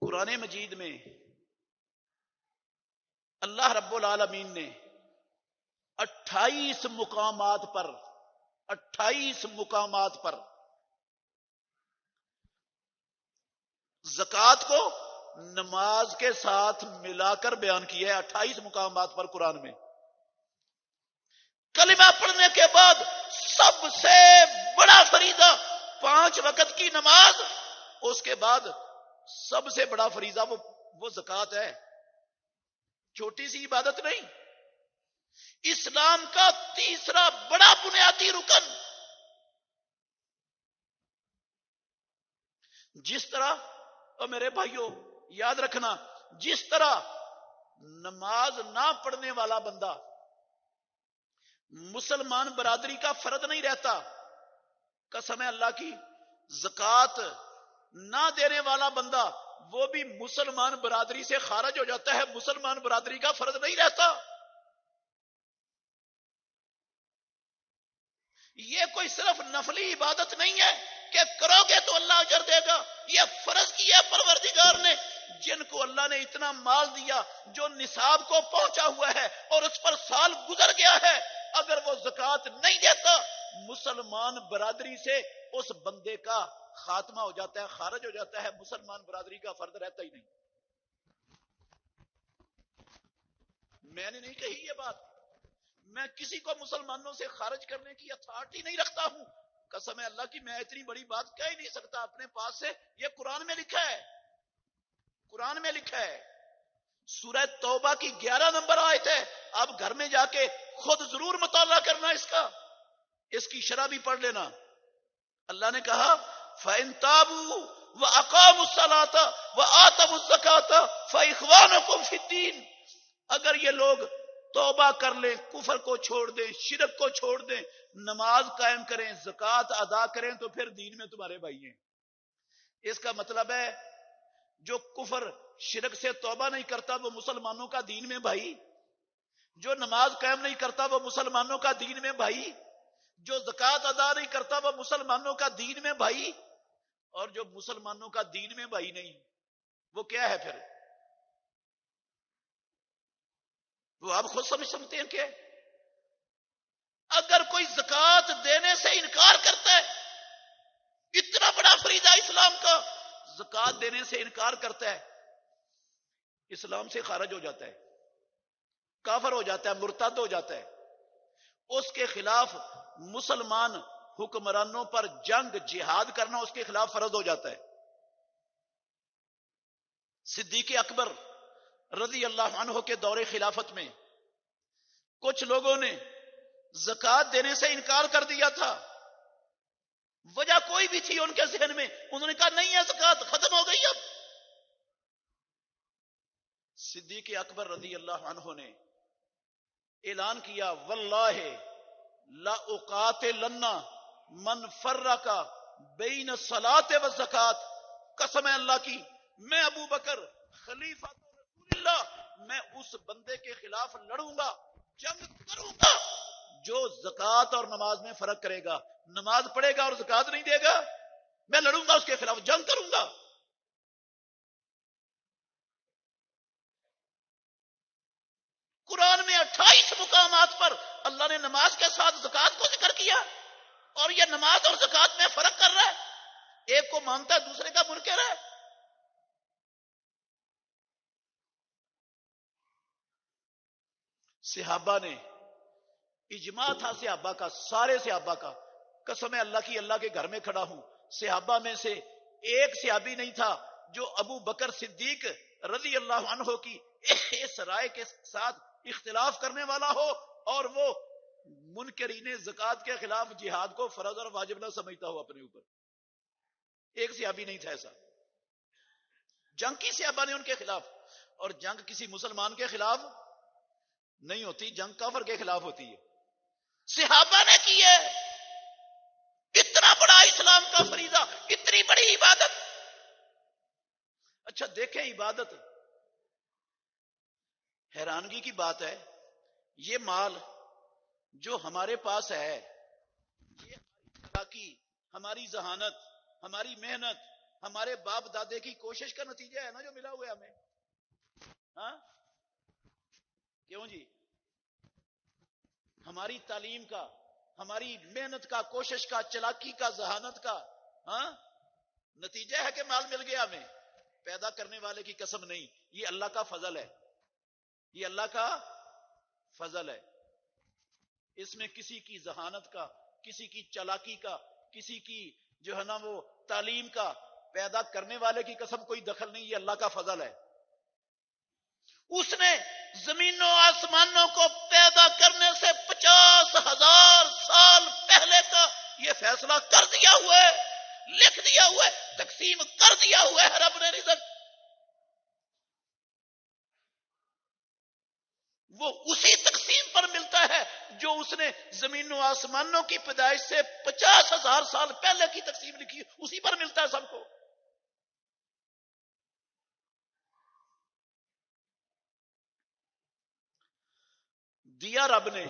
قرآن مجید میں اللہ رب العالمین نے 28 مقامات پر زکوٰۃ کو نماز کے ساتھ ملا کر بیان کیا ہے. 28 مقامات پر قرآن میں. کلمہ پڑھنے کے بعد سب سے بڑا فریضہ 5 وقت کی نماز، اس کے بعد سب سے بڑا فریضہ وہ زکوٰۃ ہے. چھوٹی سی عبادت نہیں. اسلام کا تیسرا بڑا بنیادی رکن جس طرح، اور میرے بھائیوں یاد رکھنا، جس طرح نماز نہ پڑھنے والا بندہ مسلمان برادری کا فرد نہیں رہتا، قسم ہے اللہ کی، زکوٰۃ نہ دینے والا بندہ وہ بھی مسلمان برادری سے خارج ہو جاتا ہے، مسلمان برادری کا فرد نہیں رہتا۔ یہ کوئی صرف نفلی عبادت نہیں ہے کہ کرو گے تو اللہ اجر دے گا، یہ فرض کیا پروردگار نے۔ جن کو اللہ نے اتنا مال دیا جو نصاب کو پہنچا ہوا ہے اور اس پر سال گزر گیا ہے، اگر وہ زکوٰۃ نہیں دیتا مسلمان برادری سے اس بندے کا خاتمہ ہو جاتا ہے، خارج ہو جاتا ہے، مسلمان برادری کا فرد رہتا ہی نہیں۔ میں نے نہیں کہی یہ بات، میں کسی کو مسلمانوں سے خارج کرنے کی اتھارٹی نہیں رکھتا ہوں، قسم ہے اللہ کی میں اتنی بڑی بات کہہ ہی نہیں سکتا اپنے پاس سے، یہ قرآن میں لکھا ہے، قرآن میں لکھا ہے۔ سورہ توبہ کی 11 نمبر آیت ہے، آپ گھر میں جا کے خود ضرور مطالعہ کرنا اس کا، اس کی شرح بھی پڑھ لینا۔ اللہ نے کہا فَإِن تَابُوا وَأَقَامُوا الصَّلَاةَ وَآتَوُا الزَّكَاةَ فَإِخْوَانُكُمْ فِي الدِّينِ، اگر یہ لوگ توبہ کر لیں، کفر کو چھوڑ دیں، شرک کو چھوڑ دیں، نماز قائم کریں، زکوٰۃ ادا کریں تو پھر دین میں تمہارے بھائی ہیں۔ اس کا مطلب ہے جو کفر شرک سے توبہ نہیں کرتا وہ مسلمانوں کا دین میں بھائی، جو نماز قائم نہیں کرتا وہ مسلمانوں کا دین میں بھائی، جو زکوٰۃ ادا نہیں کرتا وہ مسلمانوں کا دین میں بھائی، اور جو مسلمانوں کا دین میں بھائی نہیں وہ کیا ہے پھر؟ وہ آپ خود سمجھ سکتے ہیں کہ اگر کوئی زکوٰۃ دینے سے انکار کرتا ہے، اتنا بڑا فریضہ اسلام کا، زکوٰۃ دینے سے انکار کرتا ہے، اسلام سے خارج ہو جاتا ہے، کافر ہو جاتا ہے، مرتد ہو جاتا ہے، اس کے خلاف مسلمان حکمرانوں پر جنگ جہاد کرنا اس کے خلاف فرض ہو جاتا ہے۔ صدیق اکبر رضی اللہ عنہ کے دور خلافت میں کچھ لوگوں نے زکوٰۃ دینے سے انکار کر دیا تھا، وجہ کوئی بھی تھی ان کے ذہن میں، انہوں نے کہا نہیں ہے زکوٰۃ ختم ہو گئی اب۔ صدیق اکبر رضی اللہ عنہ نے اعلان کیا واللہ لا اقاتلن من فرق بین الصلاۃ والزکوٰۃ، قسم ہے اللہ کی میں ابو بکر خلیفہ رسول اللہ، میں اس بندے کے خلاف لڑوں گا، جنگ کروں گا جو زکوٰۃ اور نماز میں فرق کرے گا، نماز پڑھے گا اور زکوٰۃ نہیں دے گا، میں لڑوں گا اس کے خلاف، جنگ کروں گا۔ قرآن میں 28 مقامات پر اللہ نے نماز کے ساتھ زکوٰۃ کو ذکر کیا، اور یہ نماز اور زکوٰۃ میں فرق کر رہا ہے، ایک کو مانتا ہے دوسرے کا منکر ہے۔ صحابہ نے، اجماع تھا صحابہ کا، سارے صحابہ کا، قسم اللہ کی اللہ کے گھر میں کھڑا ہوں، صحابہ میں سے ایک صحابی نہیں تھا جو ابو بکر صدیق رضی اللہ عنہ کی اس رائے کے ساتھ اختلاف کرنے والا ہو اور وہ منکرین زکوٰۃ کے خلاف جہاد کو فرض اور واجب نہ سمجھتا ہو اپنے اوپر، ایک صحابی نہیں تھا ایسا۔ جنگ کی صحابہ نے ان کے خلاف، اور جنگ کسی مسلمان کے خلاف نہیں ہوتی، جنگ کافر کے خلاف ہوتی ہے، صحابہ نے کی ہے۔ اتنا بڑا اسلام کا فریضہ، اتنی بڑی عبادت۔ اچھا دیکھیں عبادت، حیرانگی کی بات ہے یہ مال جو ہمارے پاس ہے، یہ ہماری ذہانت، ہماری محنت، ہمارے باپ دادے کی کوشش کا نتیجہ ہے نا جو ملا ہوا ہے ہمیں، ہاں کیوں جی؟ ہماری تعلیم کا، ہماری محنت کا، کوشش کا، چلاکی کا، ذہانت کا ہاں نتیجہ ہے کہ مال مل گیا ہمیں، پیدا کرنے والے کی قسم نہیں، یہ اللہ کا فضل ہے، یہ اللہ کا فضل ہے۔ اس میں کسی کی ذہانت کا، کسی کی چلاکی کا، کسی کی جو ہے نا وہ تعلیم کا، پیدا کرنے والے کی قسم کوئی دخل نہیں، یہ اللہ کا فضل ہے۔ اس نے زمینوں آسمانوں کو پیدا کرنے سے 50,000 سال پہلے کا یہ فیصلہ کر دیا ہوا ہے، لکھ دیا ہوا ہے، تقسیم کر دیا ہوا ہے رب نے رزق. وہ اسی تقسیم پر ملتا ہے جو اس نے زمین و آسمانوں کی پیدائش سے 50,000 سال پہلے کی تقسیم لکھی، اسی پر ملتا ہے سب کو. دیا رب نے،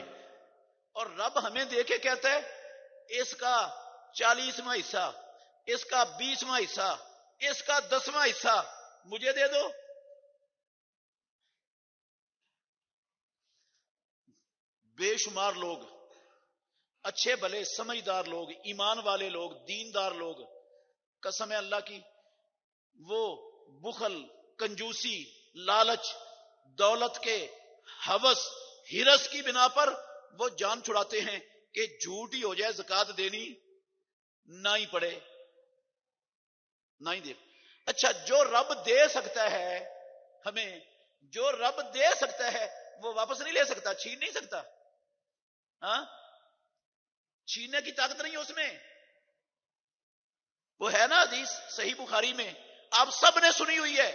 اور رب ہمیں دے کے کہتا ہے اس کا 40واں حصہ، اس کا 20واں حصہ، اس کا 10واں حصہ مجھے دے دو. بے شمار لوگ، اچھے بھلے سمجھدار لوگ، ایمان والے لوگ، دیندار لوگ، قسم ہے اللہ کی، وہ بخل، کنجوسی، لالچ، دولت کے ہوس، ہرس کی بنا پر وہ جان چھڑاتے ہیں کہ جھوٹ ہی ہو جائے، زکات دینی نہ ہی پڑے، نہ ہی دے. اچھا، جو رب دے سکتا ہے ہمیں، جو رب دے سکتا ہے وہ واپس نہیں لے سکتا، چھین نہیں سکتا. ہاں، چھیننے کی طاقت نہیں ہے اس میں. وہ ہے نا حدیث صحیح بخاری میں، آپ سب نے سنی ہوئی ہے.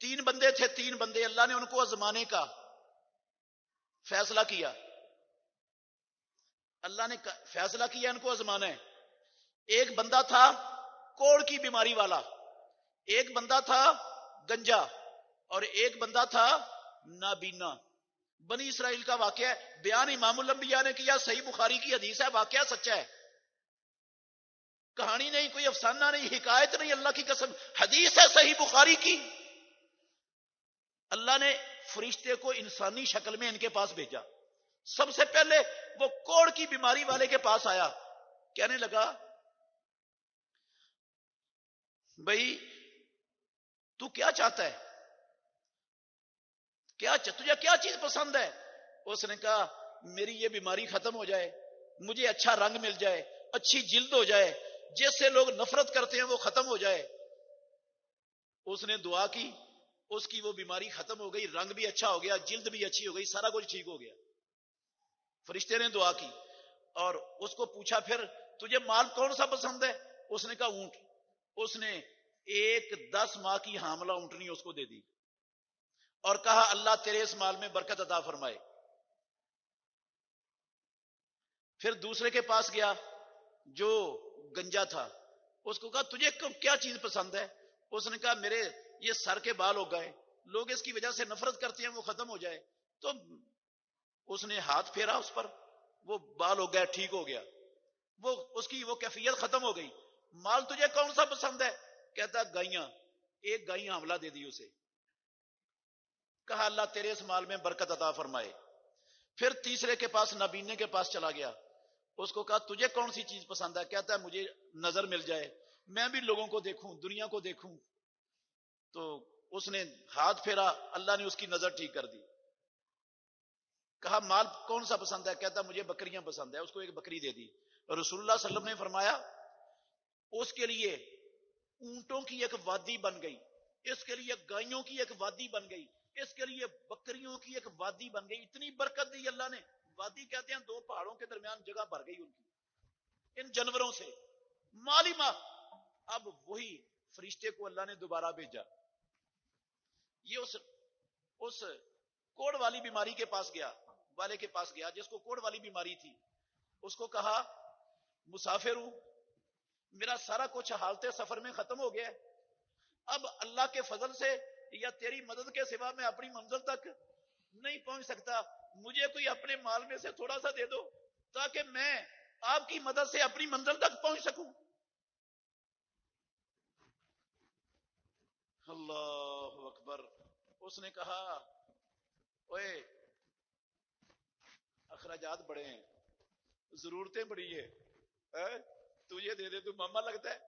3 بندے تھے، 3 بندے، اللہ نے ان کو آزمانے کا فیصلہ کیا. اللہ نے فیصلہ کیا ان کو آزمانا ہے. ایک بندہ تھا کوڑ کی بیماری والا، ایک بندہ تھا گنجا، اور ایک بندہ تھا نابینا. بنی اسرائیل کا واقعہ ہے، بیان امام الانبیاء نے کیا، صحیح بخاری کی حدیث ہے، واقعہ سچا ہے، کہانی نہیں، کوئی افسانہ نہیں، حکایت نہیں، اللہ کی قسم حدیث ہے صحیح بخاری کی. اللہ نے فرشتے کو انسانی شکل میں ان کے پاس بھیجا. سب سے پہلے وہ کوڑ کی بیماری والے کے پاس آیا، کہنے لگا بھائی تو کیا چاہتا ہے، تجھے کیا چیز پسند ہے؟ اس نے کہا میری یہ بیماری ختم ہو جائے، مجھے اچھا رنگ مل جائے، اچھی جلد ہو جائے، جس سے لوگ نفرت کرتے ہیں وہ ختم ہو جائے. اس نے دعا کی، اس کی وہ بیماری ختم ہو گئی، رنگ بھی اچھا ہو گیا، جلد بھی اچھی ہو گئی، سارا کچھ ٹھیک ہو گیا. فرشتے نے دعا کی اور اس کو پوچھا پھر تجھے مال کون سا پسند ہے؟ اس نے کہا اونٹ. اس نے ایک 10 ماہ کی حاملہ اونٹنی اس کو دے دی اور کہا اللہ تیرے اس مال میں برکت عطا فرمائے. پھر دوسرے کے پاس گیا جو گنجا تھا، اس کو کہا تجھے کیا چیز پسند ہے؟ اس نے کہا میرے یہ سر کے بال ہو گئے، لوگ اس کی وجہ سے نفرت کرتے ہیں، وہ ختم ہو جائے. تو اس نے ہاتھ پھیرا اس پر، وہ بال ہو گیا، ٹھیک ہو گیا، وہ اس کی وہ کیفیت ختم ہو گئی. مال تجھے کون سا پسند ہے؟ کہتا گائیاں. ایک گائیں حاملہ دے دی اسے، کہا اللہ تیرے اس مال میں برکت عطا فرمائے. پھر تیسرے کے پاس، نابینے کے پاس چلا گیا، اس کو کہا تجھے کون سی چیز پسند ہے؟ کہتا ہے مجھے نظر مل جائے، میں بھی لوگوں کو دیکھوں، دنیا کو دیکھوں. تو اس نے ہاتھ پھیرا، اللہ نے اس کی نظر ٹھیک کر دی. کہا مال کون سا پسند ہے؟ کہتا مجھے بکریاں پسند ہے، اس کو ایک بکری دے دی. رسول اللہ صلی اللہ علیہ وسلم نے فرمایا اس کے لیے اونٹوں کی ایک وادی بن گئی، اس کے لیے گائیوں کی ایک وادی بن گئی، اس کے لیے بکریوں کی ایک وادی بن گئی. اتنی برکت دی اللہ نے. وادی کہتے ہیں 2 پہاڑوں کے درمیان جگہ بھر گئی ان کی، ان جانوروں سے مالی ماں. اب وہی فرشتے کو اللہ نے دوبارہ بھیجا، یہ اس کوڑ والی بیماری کے پاس گیا، والے کے پاس گیا جس کو کوڑ والی بیماری تھی. اس کو کہا مسافر ہوں، میرا سارا کچھ حالت سفر میں ختم ہو گیا، اب اللہ کے فضل سے یا تیری مدد کے سوا میں اپنی منزل تک نہیں پہنچ سکتا، مجھے کوئی اپنے مال میں سے تھوڑا سا دے دو تاکہ میں آپ کی مدد سے اپنی منزل تک پہنچ سکوں. اللہ اکبر. اس نے کہا اوئے اخراجات بڑے ہیں، ضرورتیں بڑی ہے، تجھے دے دے تو ماما لگتا ہے،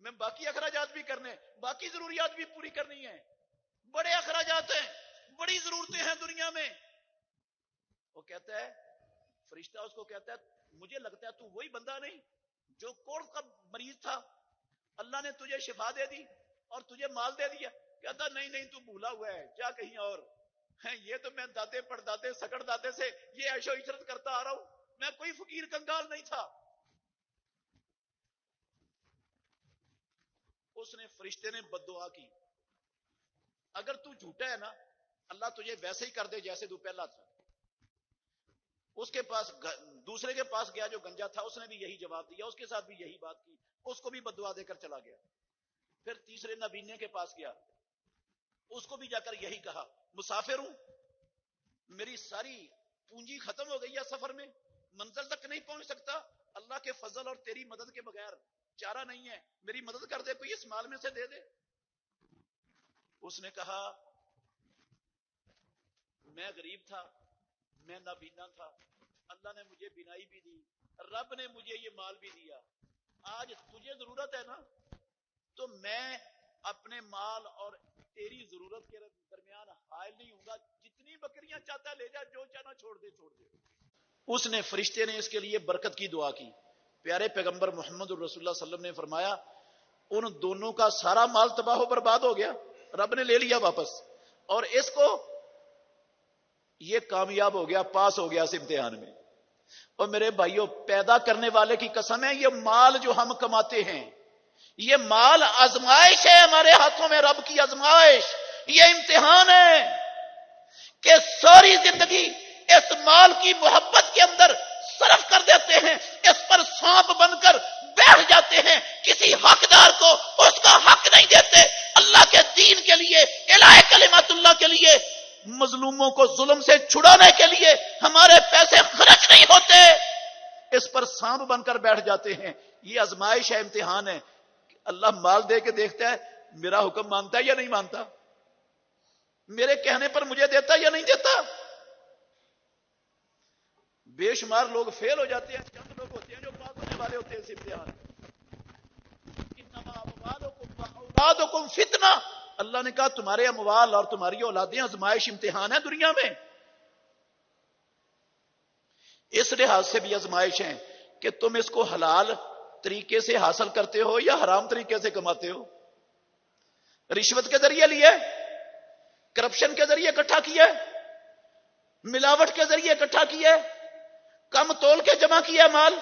میں باقی اخراجات بھی کرنے، باقی ضروریات بھی پوری کرنی ہے، بڑے اخراجات ہیں، بڑی ضرورتیں ہیں دنیا میں. وہ کہتا ہے، فرشتہ اس کو کہتا ہے مجھے لگتا ہے تو وہی بندہ نہیں جو کوڑ کا مریض تھا، اللہ نے تجھے شفا دے دی اور تجھے مال دے دیا. کہتا نہیں تو بھولا ہوا ہے، جا کہیں اور. یہ تو میں داتے پرداتے سکڑ داتے سے یہ عیش و عشرت کرتا آ رہا ہوں، میں کوئی فقیر کنگال نہیں تھا. اس نے فرشتے نے بد دعا کی، اگر تو جھوٹا ہے نا اللہ تجھے ویسے ہی کر دے جیسے تو پہلا تھا۔ اس کے پاس دوسرے کے پاس گیا جو گنجا تھا، اس نے بھی یہی جواب دیا، اس کے ساتھ بھی یہی بات کی، اس کو بھی بد دعا دے کر چلا گیا۔ پھر تیسرے نبینے کے پاس گیا، اس کو بھی جا کر یہی کہا، مسافر ہوں، میری ساری پونجی ختم ہو گئی ہے سفر میں، منزل تک نہیں پہنچ سکتا، اللہ کے فضل اور تیری مدد کے بغیر چارہ نہیں ہے، میری مدد کر دے، کوئی اس مال میں سے دے دے۔ اس نے کہا میں غریب تھا، میں نابینا تھا، اللہ نے مجھے بینائی بھی دی، رب نے مجھے یہ مال بھی دیا، آج تجھے ضرورت ہے نا تو میں اپنے مال اور تیری ضرورت کے درمیان حائل نہیں ہوں گا، جتنی بکریاں چاہتا لے جا، جو چاہنا چھوڑ دے چھوڑ دے۔ اس نے فرشتے نے اس کے لیے برکت کی دعا کی۔ پیارے پیغمبر محمد رسول اللہ صلی اللہ علیہ وسلم نے فرمایا ان دونوں کا سارا مال تباہ و برباد ہو گیا، رب نے لے لیا واپس، اور اس کو یہ کامیاب ہو گیا، پاس ہو گیا اس امتحان میں۔ اور میرے بھائیوں، پیدا کرنے والے کی قسم ہے، یہ مال جو ہم کماتے ہیں، یہ مال آزمائش ہے ہمارے ہاتھوں میں، رب کی آزمائش، یہ امتحان ہے کہ ساری زندگی اس مال کی محبت کے اندر صرف کر دیتے ہیں، اس پر سانپ بن کر بیٹھ جاتے ہیں، کسی حقدار کو اس کا حق نہیں دیتے، اللہ کے دین کے لیے، الہ کلمت اللہ کے لیے، مظلوموں کو ظلم سے چھڑانے کے لیے ہمارے پیسے خرچ نہیں ہوتے، اس پر سانپ بن کر بیٹھ جاتے ہیں۔ یہ آزمائش ہے، امتحان ہے۔ اللہ مال دے کے دیکھتا ہے میرا حکم مانتا ہے یا نہیں مانتا، میرے کہنے پر مجھے دیتا یا نہیں دیتا۔ بے شمار لوگ فیل ہو جاتے ہیں، چند لوگ ہوتے ہیں جو پاس ہونے والے ہوتے ہیں اس امتحان۔ اولادکم فتنہ، اللہ نے کہا تمہارے اموال اور تمہاری اولادیں آزمائش، امتحان ہے دنیا میں۔ اس لحاظ سے بھی آزمائش ہے کہ تم اس کو حلال طریقے سے حاصل کرتے ہو یا حرام طریقے سے کماتے ہو، رشوت کے ذریعے لیے، کرپشن کے ذریعے اکٹھا کیا، ملاوٹ کے ذریعے اکٹھا کیا، کم تول کے جمع کیا مال،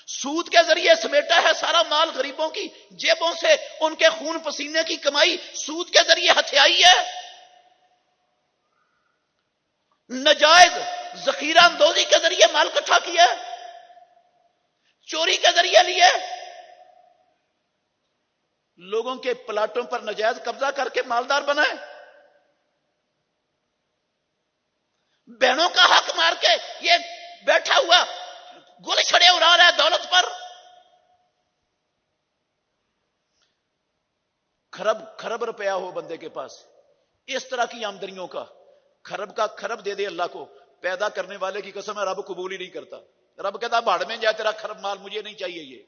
سود کے ذریعے سمیٹا ہے سارا مال، غریبوں کی جیبوں سے ان کے خون پسینے کی کمائی سود کے ذریعے ہتھیائی ہے، نجائز ذخیرہ اندوزی کے ذریعے مال اکٹھا کیا، چوری کے ذریعے لیے، لوگوں کے پلاٹوں پر نجائز قبضہ کر کے مالدار بنائے، بہنوں کا حق مار کے یہ بیٹھا ہوا گل چھڑے اڑا رہا ہے دولت پر، خرب روپیہ ہو بندے کے پاس، اس طرح کی آمدنیوں کا خرب دے دے اللہ کو، پیدا کرنے والے کی قسم ہے رب قبول ہی نہیں کرتا، رب کہتا بھاڑ میں جائے تیرا خرب مال، مجھے نہیں چاہیے یہ۔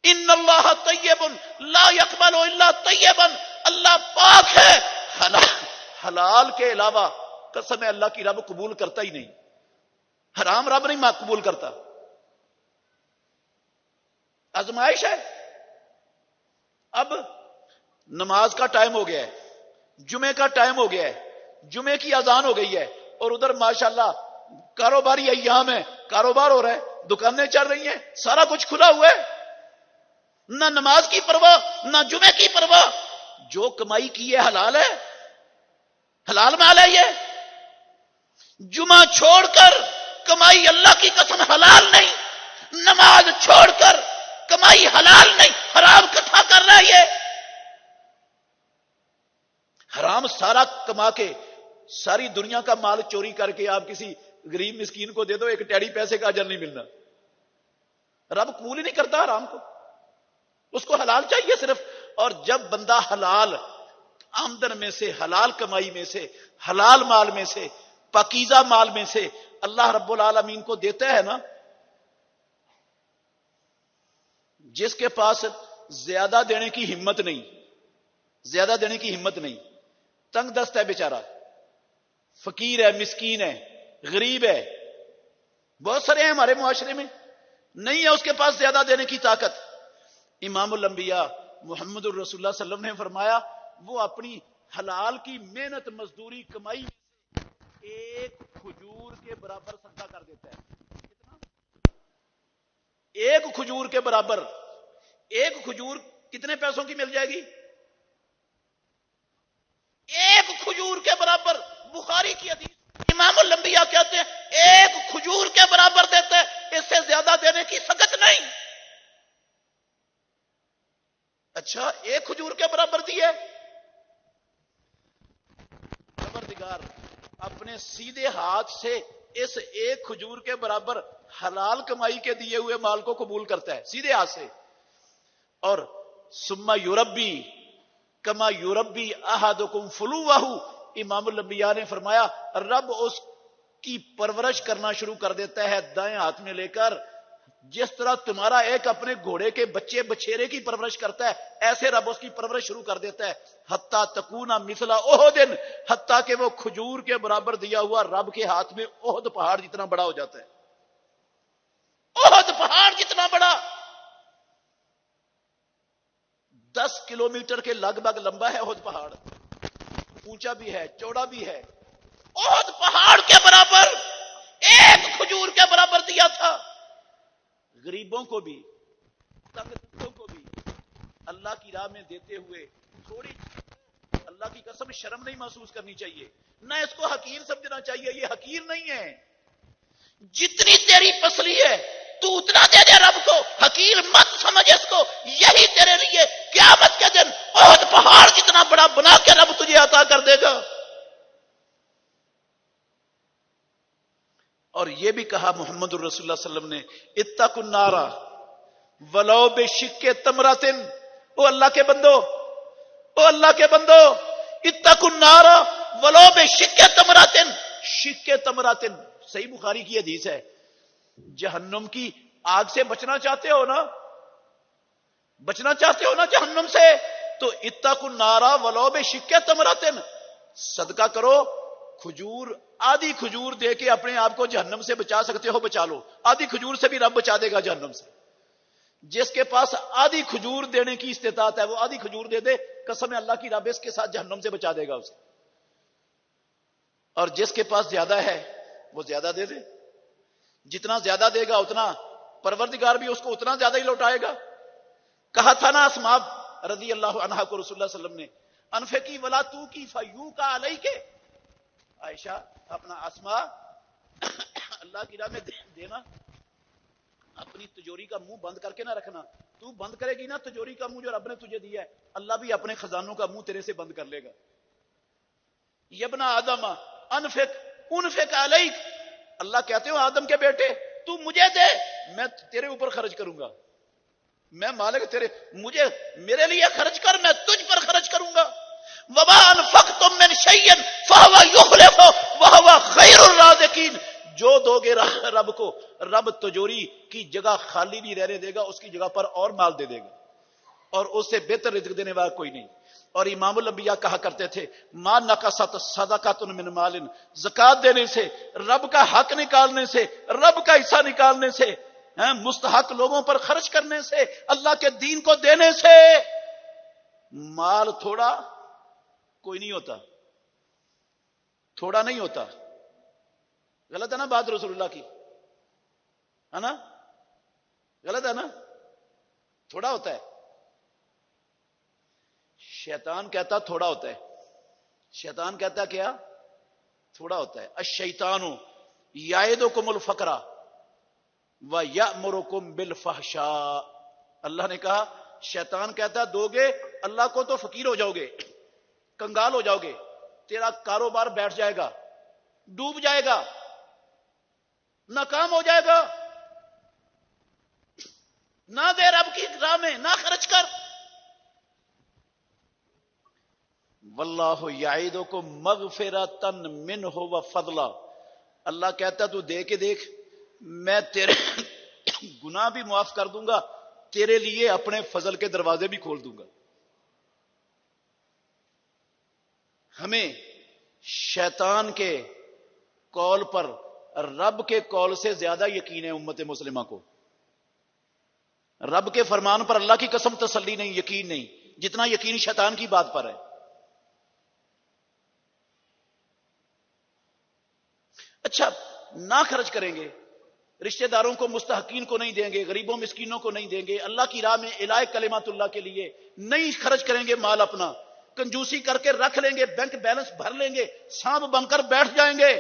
ان اللہ طیب لا یقبل الا طیبا، اللہ پاک ہے، حلال کے علاوہ قسم ہے اللہ کی رب قبول کرتا ہی نہیں، حرام رب نہیں قبول کرتا۔ آزمائش ہے۔ اب نماز کا ٹائم ہو گیا ہے، جمعے کا ٹائم ہو گیا ہے، جمعے کی اذان ہو گئی ہے، اور ادھر ماشاءاللہ کاروباری ایام ہے، کاروبار ہو رہا ہے، دکانیں چل رہی ہیں، سارا کچھ کھلا ہوا ہے، نہ نماز کی پرواہ نہ جمعے کی پرواہ، جو کمائی کی ہے حلال ہے، حلال مال ہے یہ، جمعہ چھوڑ کر کمائی اللہ کی قسم حلال نہیں، نماز چھوڑ کر کمائی حلال نہیں، حرام کٹھا کر رہا ہے یہ، حرام سارا کما کے ساری دنیا کا مال چوری کر کے آپ کسی غریب مسکین کو دے دو، ایک ٹیڑی پیسے کا اجر نہیں ملنا، رب قبول ہی نہیں کرتا حرام کو، اس کو حلال چاہیے صرف۔ اور جب بندہ حلال آمدن میں سے، حلال کمائی میں سے، حلال مال میں سے، پاکیزہ مال میں سے اللہ رب العالمین کو دیتا ہے نا، جس کے پاس زیادہ دینے کی ہمت نہیں، زیادہ دینے کی ہمت نہیں، تنگ دست ہے بیچارہ، فقیر ہے، مسکین ہے، غریب ہے، بہت سارے ہیں ہمارے معاشرے میں، نہیں ہے اس کے پاس زیادہ دینے کی طاقت، امام الانبیاء محمد الرسول اللہ صلی اللہ علیہ وسلم نے فرمایا وہ اپنی حلال کی محنت مزدوری کمائی میں سے ایک کھجور کے برابر صدقہ کر دیتا ہے، کتنا؟ ایک کھجور کے برابر، ایک کھجور کتنے پیسوں کی مل جائے گی؟ ایک کھجور کے برابر. بخاری کی حدیث امام الانبیاء کہتے ہیں ایک کھجور کے برابر دیتے ہیں، اس سے زیادہ دینے کی سکت نہیں. اچھا ایک کھجور کے برابر دیے. پروردگار اپنے سیدھے ہاتھ سے اس ایک کھجور کے برابر حلال کمائی کے دیے ہوئے مال کو قبول کرتا ہے سیدھے ہاتھ سے. اور ثم یربی کما یربی احدکم فلوہ، امام الانبیاء نے فرمایا رب اس کی پرورش کرنا شروع کر دیتا ہے دائیں ہاتھ میں لے کر، جس طرح تمہارا ایک اپنے گھوڑے کے بچے بچھیرے کی پرورش کرتا ہے، ایسے رب اس کی پرورش شروع کر دیتا ہے. حتیٰ تکونا مثل احد، حتیٰ کہ وہ کھجور کے برابر دیا ہوا رب کے ہاتھ میں احد پہاڑ جتنا بڑا ہو جاتا ہے. احد پہاڑ جتنا بڑا، 10 کلومیٹر کے لگ بھگ لمبا ہے احد پہاڑ، اونچا بھی ہے چوڑا بھی ہے. احد پہاڑ کے برابر ایک کھجور کے برابر دیا تھا. غریبوں کو بھی تنگ دستوں کو بھی اللہ کی راہ میں دیتے ہوئے تھوڑی اللہ کی قسم شرم نہیں محسوس کرنی چاہیے، نہ اس کو حقیر سمجھنا چاہیے. یہ حقیر نہیں ہے. جتنی تیری پسلی ہے تو اتنا دے دے رب کو، حقیر مت سمجھ اس کو. یہی تیرے لیے قیامت کے دن احد پہاڑ جتنا بڑا بنا کے رب تجھے عطا کر دے گا. اور یہ بھی کہا محمد الرسول اللہ صلی اللہ علیہ وسلم نے اتقوا النار ولو بشق تمرۃ. او اللہ کے بندو، او اللہ کے بندو، اتقوا النار ولو بشق تمرۃ. شق تمرۃ صحیح بخاری کی حدیث ہے. جہنم کی آگ سے بچنا چاہتے ہو نا، بچنا چاہتے ہو نا جہنم سے، تو اتقوا النار ولو بشق تمرۃ. صدقہ کرو، کھجور آدھی کھجور دے کے اپنے آپ کو جہنم سے بچا سکتے ہو بچا لو. آدھی کھجور سے بھی رب بچا دے گا جہنم سے. جس کے پاس آدھی کھجور دینے کی استطاعت ہے وہ آدھی کھجور دے دے، قسم ہے اللہ کی رب اس کے ساتھ جہنم سے بچا دے گا اسے. اور جس کے پاس زیادہ ہے وہ زیادہ دے دے. جتنا زیادہ دے گا اتنا پروردگار بھی اس کو اتنا زیادہ ہی لوٹائے گا. کہا تھا نا اسماء رضی اللہ عنہا کو رسول اللہ صلی اللہ علیہ وسلم نے انفقی ولا تو کی فیو کا علیہ کے. عائشہ اپنا اسماء اللہ کی راہ میں دینا، اپنی تجوری کا منہ بند کر کے نہ رکھنا. تو بند کرے گی نا تجوری کا منہ جو رب نے تجھے دیا ہے، اللہ بھی اپنے خزانوں کا منہ تیرے سے بند کر لے گا. یبن آدم انفق علیک. اللہ کہتے ہو آدم کے بیٹے تو مجھے دے، میں تیرے اوپر خرچ کروں گا. میں مالک تیرے، مجھے میرے لیے خرچ کر، میں تجھ پر خرچ کروں گا. وما انفقتم من شيء فهو يخلفه وهو خير الرازقين. جو دو گے رب کو، رب تجوری کی جگہ خالی نہیں رہنے دے گا، اس کی جگہ پر اور مال دے دے گا، اور اس سے بہتر رزق دینے والا کوئی نہیں. اور امام الانبیاء کہا کرتے تھے ما نقصت صدقۃ من مال. زکات دینے سے، رب کا حق نکالنے سے، رب کا حصہ نکالنے سے، مستحق لوگوں پر خرچ کرنے سے، اللہ کے دین کو دینے سے مال تھوڑا کوئی نہیں ہوتا، تھوڑا نہیں ہوتا. غلط ہے نا بات رسول اللہ کی، ہے نا؟ غلط ہے نا؟ تھوڑا ہوتا ہے. شیطان کہتا تھوڑا ہوتا ہے. شیطان کہتا کیا؟ تھوڑا ہوتا ہے. الشیطان یعدکم الفقر ویأمرکم بالفحشاء. اللہ نے کہا شیطان کہتا دو گے اللہ کو تو فقیر ہو جاؤ گے، کنگال ہو جاؤ گے، تیرا کاروبار بیٹھ جائے گا، ڈوب جائے گا، ناکام ہو جائے گا. نہ دے رب کی راہ میں، نہ خرچ کر. واللہ یعدکم مغفرۃ منہ وفضلا. اللہ کہتا تو دے کے دیکھ، میں تیرے گناہ بھی معاف کر دوں گا، تیرے لیے اپنے فضل کے دروازے بھی کھول دوں گا. ہمیں شیطان کے قول پر رب کے قول سے زیادہ یقین ہے. امت مسلمہ کو رب کے فرمان پر اللہ کی قسم تسلی نہیں، یقین نہیں، جتنا یقین شیطان کی بات پر ہے. اچھا نہ خرچ کریں گے رشتہ داروں کو، مستحقین کو نہیں دیں گے، غریبوں مسکینوں کو نہیں دیں گے، اللہ کی راہ میں الہ کلمات اللہ کے لیے نہیں خرچ کریں گے مال اپنا، کنجوسی کر کے رکھ لیں گے، بینک بیلنس بھر لیں گے، سانپ بن کر بیٹھ جائیں گے،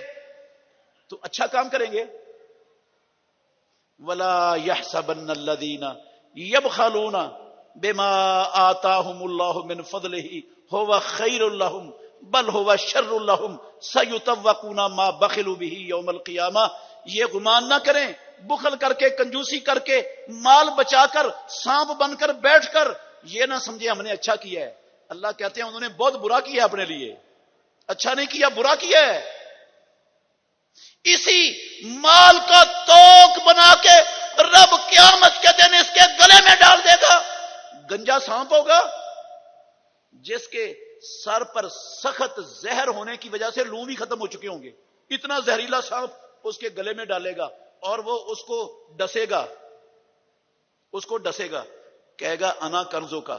تو اچھا کام کریں گے. وَلَا يَحْسَبَنَّ الَّذِينَ يَبْخَلُونَ بِمَا آتَاهُمُ اللَّهُ مِنْ فَضْلِهِ هُوَ خَيْرٌ لَهُمْ بل هو شر لهم سيطوقون ما بخلوا به يوم القيامة. یہ گمان نہ کریں بخل کر کے، کنجوسی کر کے، مال بچا کر، سانپ بن کر بیٹھ کر یہ نہ سمجھے ہم نے اچھا کیا ہے. اللہ کہتے ہیں انہوں نے بہت برا کیا اپنے لیے، اچھا نہیں کیا، برا کیا ہے. اسی مال کا توق بنا کے رب قیامت کے دن اس کے گلے میں ڈال دے گا. گنجا سانپ ہوگا جس کے سر پر سخت زہر ہونے کی وجہ سے لوں بھی ختم ہو چکے ہوں گے، اتنا زہریلا سانپ اس کے گلے میں ڈالے گا اور وہ اس کو ڈسے گا، کہے گا انا کنزوں کا،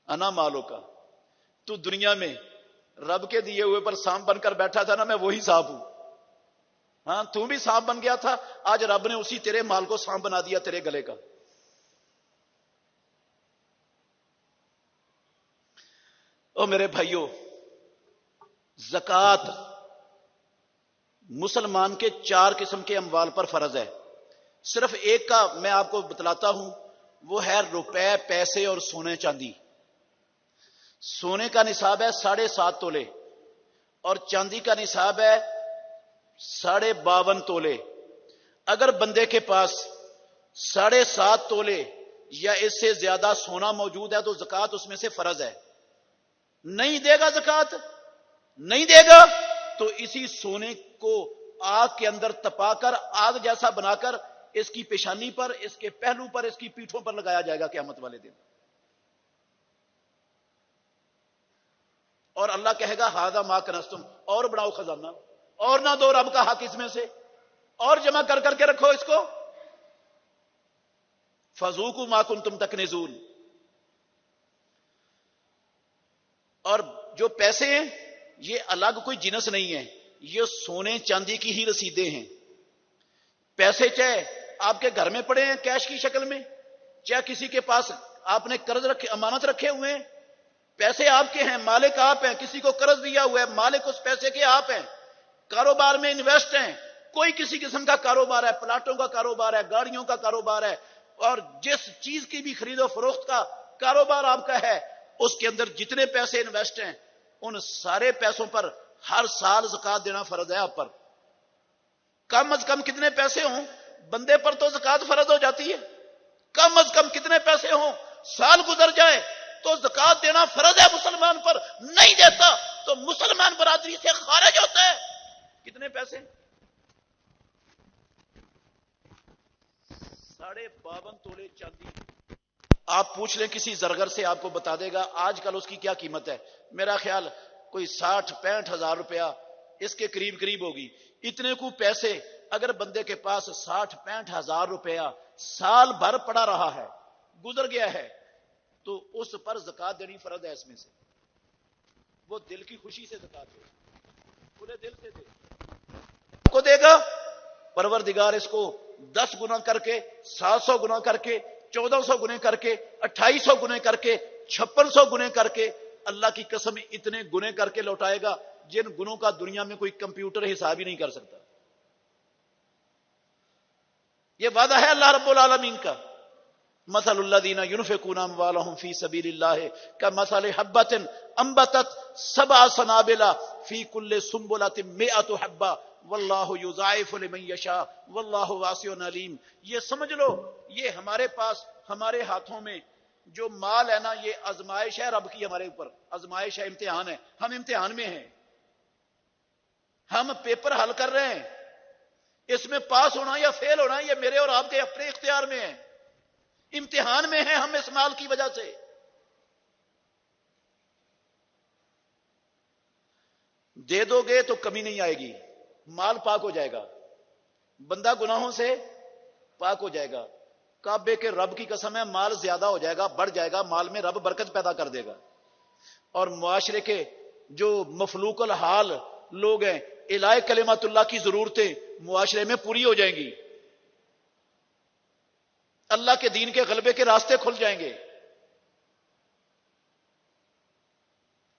انا مالوں کا. تو دنیا میں رب کے دیے ہوئے پر سانپ بن کر بیٹھا تھا نا، میں وہی سانپ ہوں. ہاں تو بھی سانپ بن گیا تھا، آج رب نے اسی تیرے مال کو سانپ بنا دیا تیرے گلے کا. او میرے بھائیوں، زکوٰۃ مسلمان کے 4 قسم کے اموال پر فرض ہے. صرف ایک کا میں آپ کو بتلاتا ہوں، وہ ہے روپے، پیسے اور سونے چاندی. سونے کا نصاب ہے 7.5 تولے اور چاندی کا نصاب ہے 52.5 تولے. اگر بندے کے پاس 7.5 تولے یا اس سے زیادہ سونا موجود ہے تو زکوٰۃ اس میں سے فرض ہے. نہیں دے گا زکوٰۃ، نہیں دے گا تو اسی سونے کو آگ کے اندر تپا کر، آگ جیسا بنا کر اس کی پیشانی پر، اس کے پہلو پر، اس کی پیٹھوں پر لگایا جائے گا قیامت والے دن. اور اللہ کہے گا ہذا ما کنزتم، اور بڑھاؤ خزانہ، اور نہ دو رب کا حق اس میں سے، اور جمع کر کر کے رکھو اس کو. فذوقوا ما کنتم تکنزون. اور جو پیسے ہیں یہ الگ کوئی جنس نہیں ہے، یہ سونے چاندی کی ہی رسیدیں ہیں. پیسے چاہے آپ کے گھر میں پڑے ہیں کیش کی شکل میں، چاہے کسی کے پاس آپ نے قرض رکھے، امانت رکھے ہوئے ہیں، پیسے آپ کے ہیں، مالک آپ ہیں. کسی کو قرض دیا ہوا ہے، مالک اس پیسے کے آپ ہیں. کاروبار میں انویسٹ ہیں، کوئی کسی قسم کا کاروبار ہے، پلاٹوں کا کاروبار ہے، گاڑیوں کا کاروبار ہے، اور جس چیز کی بھی خرید و فروخت کا کاروبار آپ کا ہے، اس کے اندر جتنے پیسے انویسٹ ہیں ان سارے پیسوں پر ہر سال زکوٰۃ دینا فرض ہے آپ پر. کم از کم کتنے پیسے ہوں بندے پر تو زکوٰۃ فرض ہو جاتی ہے. کم از کم کتنے پیسے ہوں، سال گزر جائے تو زکوٰۃ دینا فرض ہے مسلمان پر. نہیں دیتا تو مسلمان برادری سے خارج ہوتا ہے. کتنے پیسے؟ 52.5 تولے چاندی. آپ پوچھ لیں کسی زرگر سے، آپ کو بتا دے گا آج کل اس کی کیا قیمت ہے. میرا خیال کوئی 60-65 ہزار روپیہ اس کے قریب ہوگی. اتنے کو پیسے اگر بندے کے پاس 60-65 ہزار روپیہ سال بھر پڑا رہا ہے، گزر گیا ہے، تو اس پر زکوٰۃ دینی فرض ہے. اس میں سے وہ دل کی خوشی سے زکوٰۃ دے، پورے دل سے دے. کو دے گا پروردگار اس کو 10 گنا کر کے، 700 گنا کر کے، 1400 گنے کر کے، 2800 گنے کر کے، 5600 گنے کر کے، اللہ کی قسم اتنے گنے کر کے لوٹائے گا جن گنوں کا دنیا میں کوئی کمپیوٹر حساب ہی نہیں کر سکتا. یہ وعدہ ہے اللہ رب العالمین کا. مثل الذین ينفقون اموالهم فی سبیل اللہ کمثل حبۃ انبتت 7 سنابل فی کل سنبلۃ 100 حبۃ واللہ یضاعف لمن یشاء واللہ واسع علیم. یہ سمجھ لو یہ ہمارے پاس، ہمارے ہاتھوں میں جو مال ہے نا، یہ آزمائش ہے رب کی ہمارے اوپر. آزمائش ہے، امتحان ہے. ہم امتحان میں ہیں، ہم پیپر حل کر رہے ہیں. اس میں پاس ہونا یا فیل ہونا یہ میرے اور آپ کے اپنے اختیار میں ہے. امتحان میں ہیں ہم اس مال کی وجہ سے. دے دو گے تو کمی نہیں آئے گی، مال پاک ہو جائے گا، بندہ گناہوں سے پاک ہو جائے گا. کعبے کے رب کی قسم ہے مال زیادہ ہو جائے گا، بڑھ جائے گا، مال میں رب برکت پیدا کر دے گا. اور معاشرے کے جو مفلوق الحال لوگ ہیں، الہ کلمات اللہ کی ضرورتیں معاشرے میں پوری ہو جائیں گی. اللہ کے دین کے غلبے کے راستے کھل جائیں گے،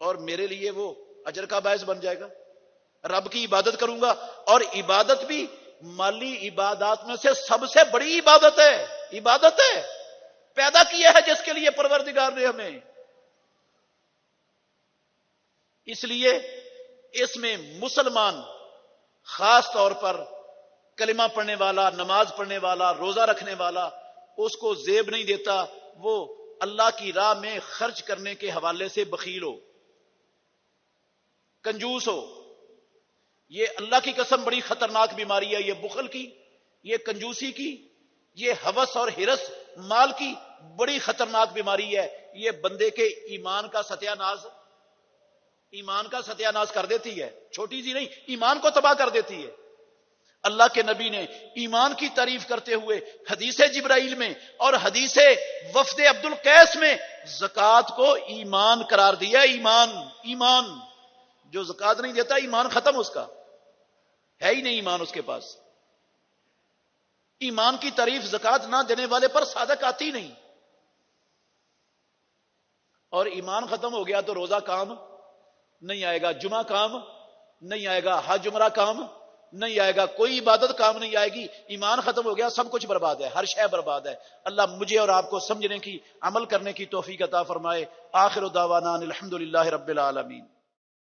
اور میرے لیے وہ اجر کا باعث بن جائے گا۔ رب کی عبادت کروں گا، اور عبادت بھی مالی عبادات میں سے سب سے بڑی عبادت ہے، عبادت ہے، پیدا کیا ہے جس کے لیے پروردگار نے ہمیں۔ اس لیے اس میں مسلمان خاص طور پر کلمہ پڑھنے والا، نماز پڑھنے والا، روزہ رکھنے والا، اس کو زیب نہیں دیتا وہ اللہ کی راہ میں خرچ کرنے کے حوالے سے بخیل ہو، کنجوس ہو۔ یہ اللہ کی قسم بڑی خطرناک بیماری ہے، یہ بخل کی، یہ کنجوسی کی، یہ ہوس اور ہرس مال کی بڑی خطرناک بیماری ہے۔ یہ بندے کے ایمان کا ستیہ ناش کر دیتی ہے، چھوٹی سی نہیں، ایمان کو تباہ کر دیتی ہے۔ اللہ کے نبی نے ایمان کی تعریف کرتے ہوئے حدیث جبرائیل میں اور حدیث وفد عبد القیس میں زکوٰۃ کو ایمان قرار دیا۔ ایمان جو زکوٰۃ نہیں دیتا ایمان ختم، اس کا ہے ہی نہیں ایمان اس کے پاس۔ ایمان کی تعریف زکوٰۃ نہ دینے والے پر صادق آتی نہیں، اور ایمان ختم ہو گیا تو روزہ کام نہیں آئے گا، جمعہ کام نہیں آئے گا، حج عمرہ کام نہیں آئے گا، کوئی عبادت کام نہیں آئے گی۔ ایمان ختم ہو گیا، سب کچھ برباد ہے، ہر شے برباد ہے۔ اللہ مجھے اور آپ کو سمجھنے کی، عمل کرنے کی توفیق عطا فرمائے۔ آخر دعوانا الحمدللہ رب العالمین۔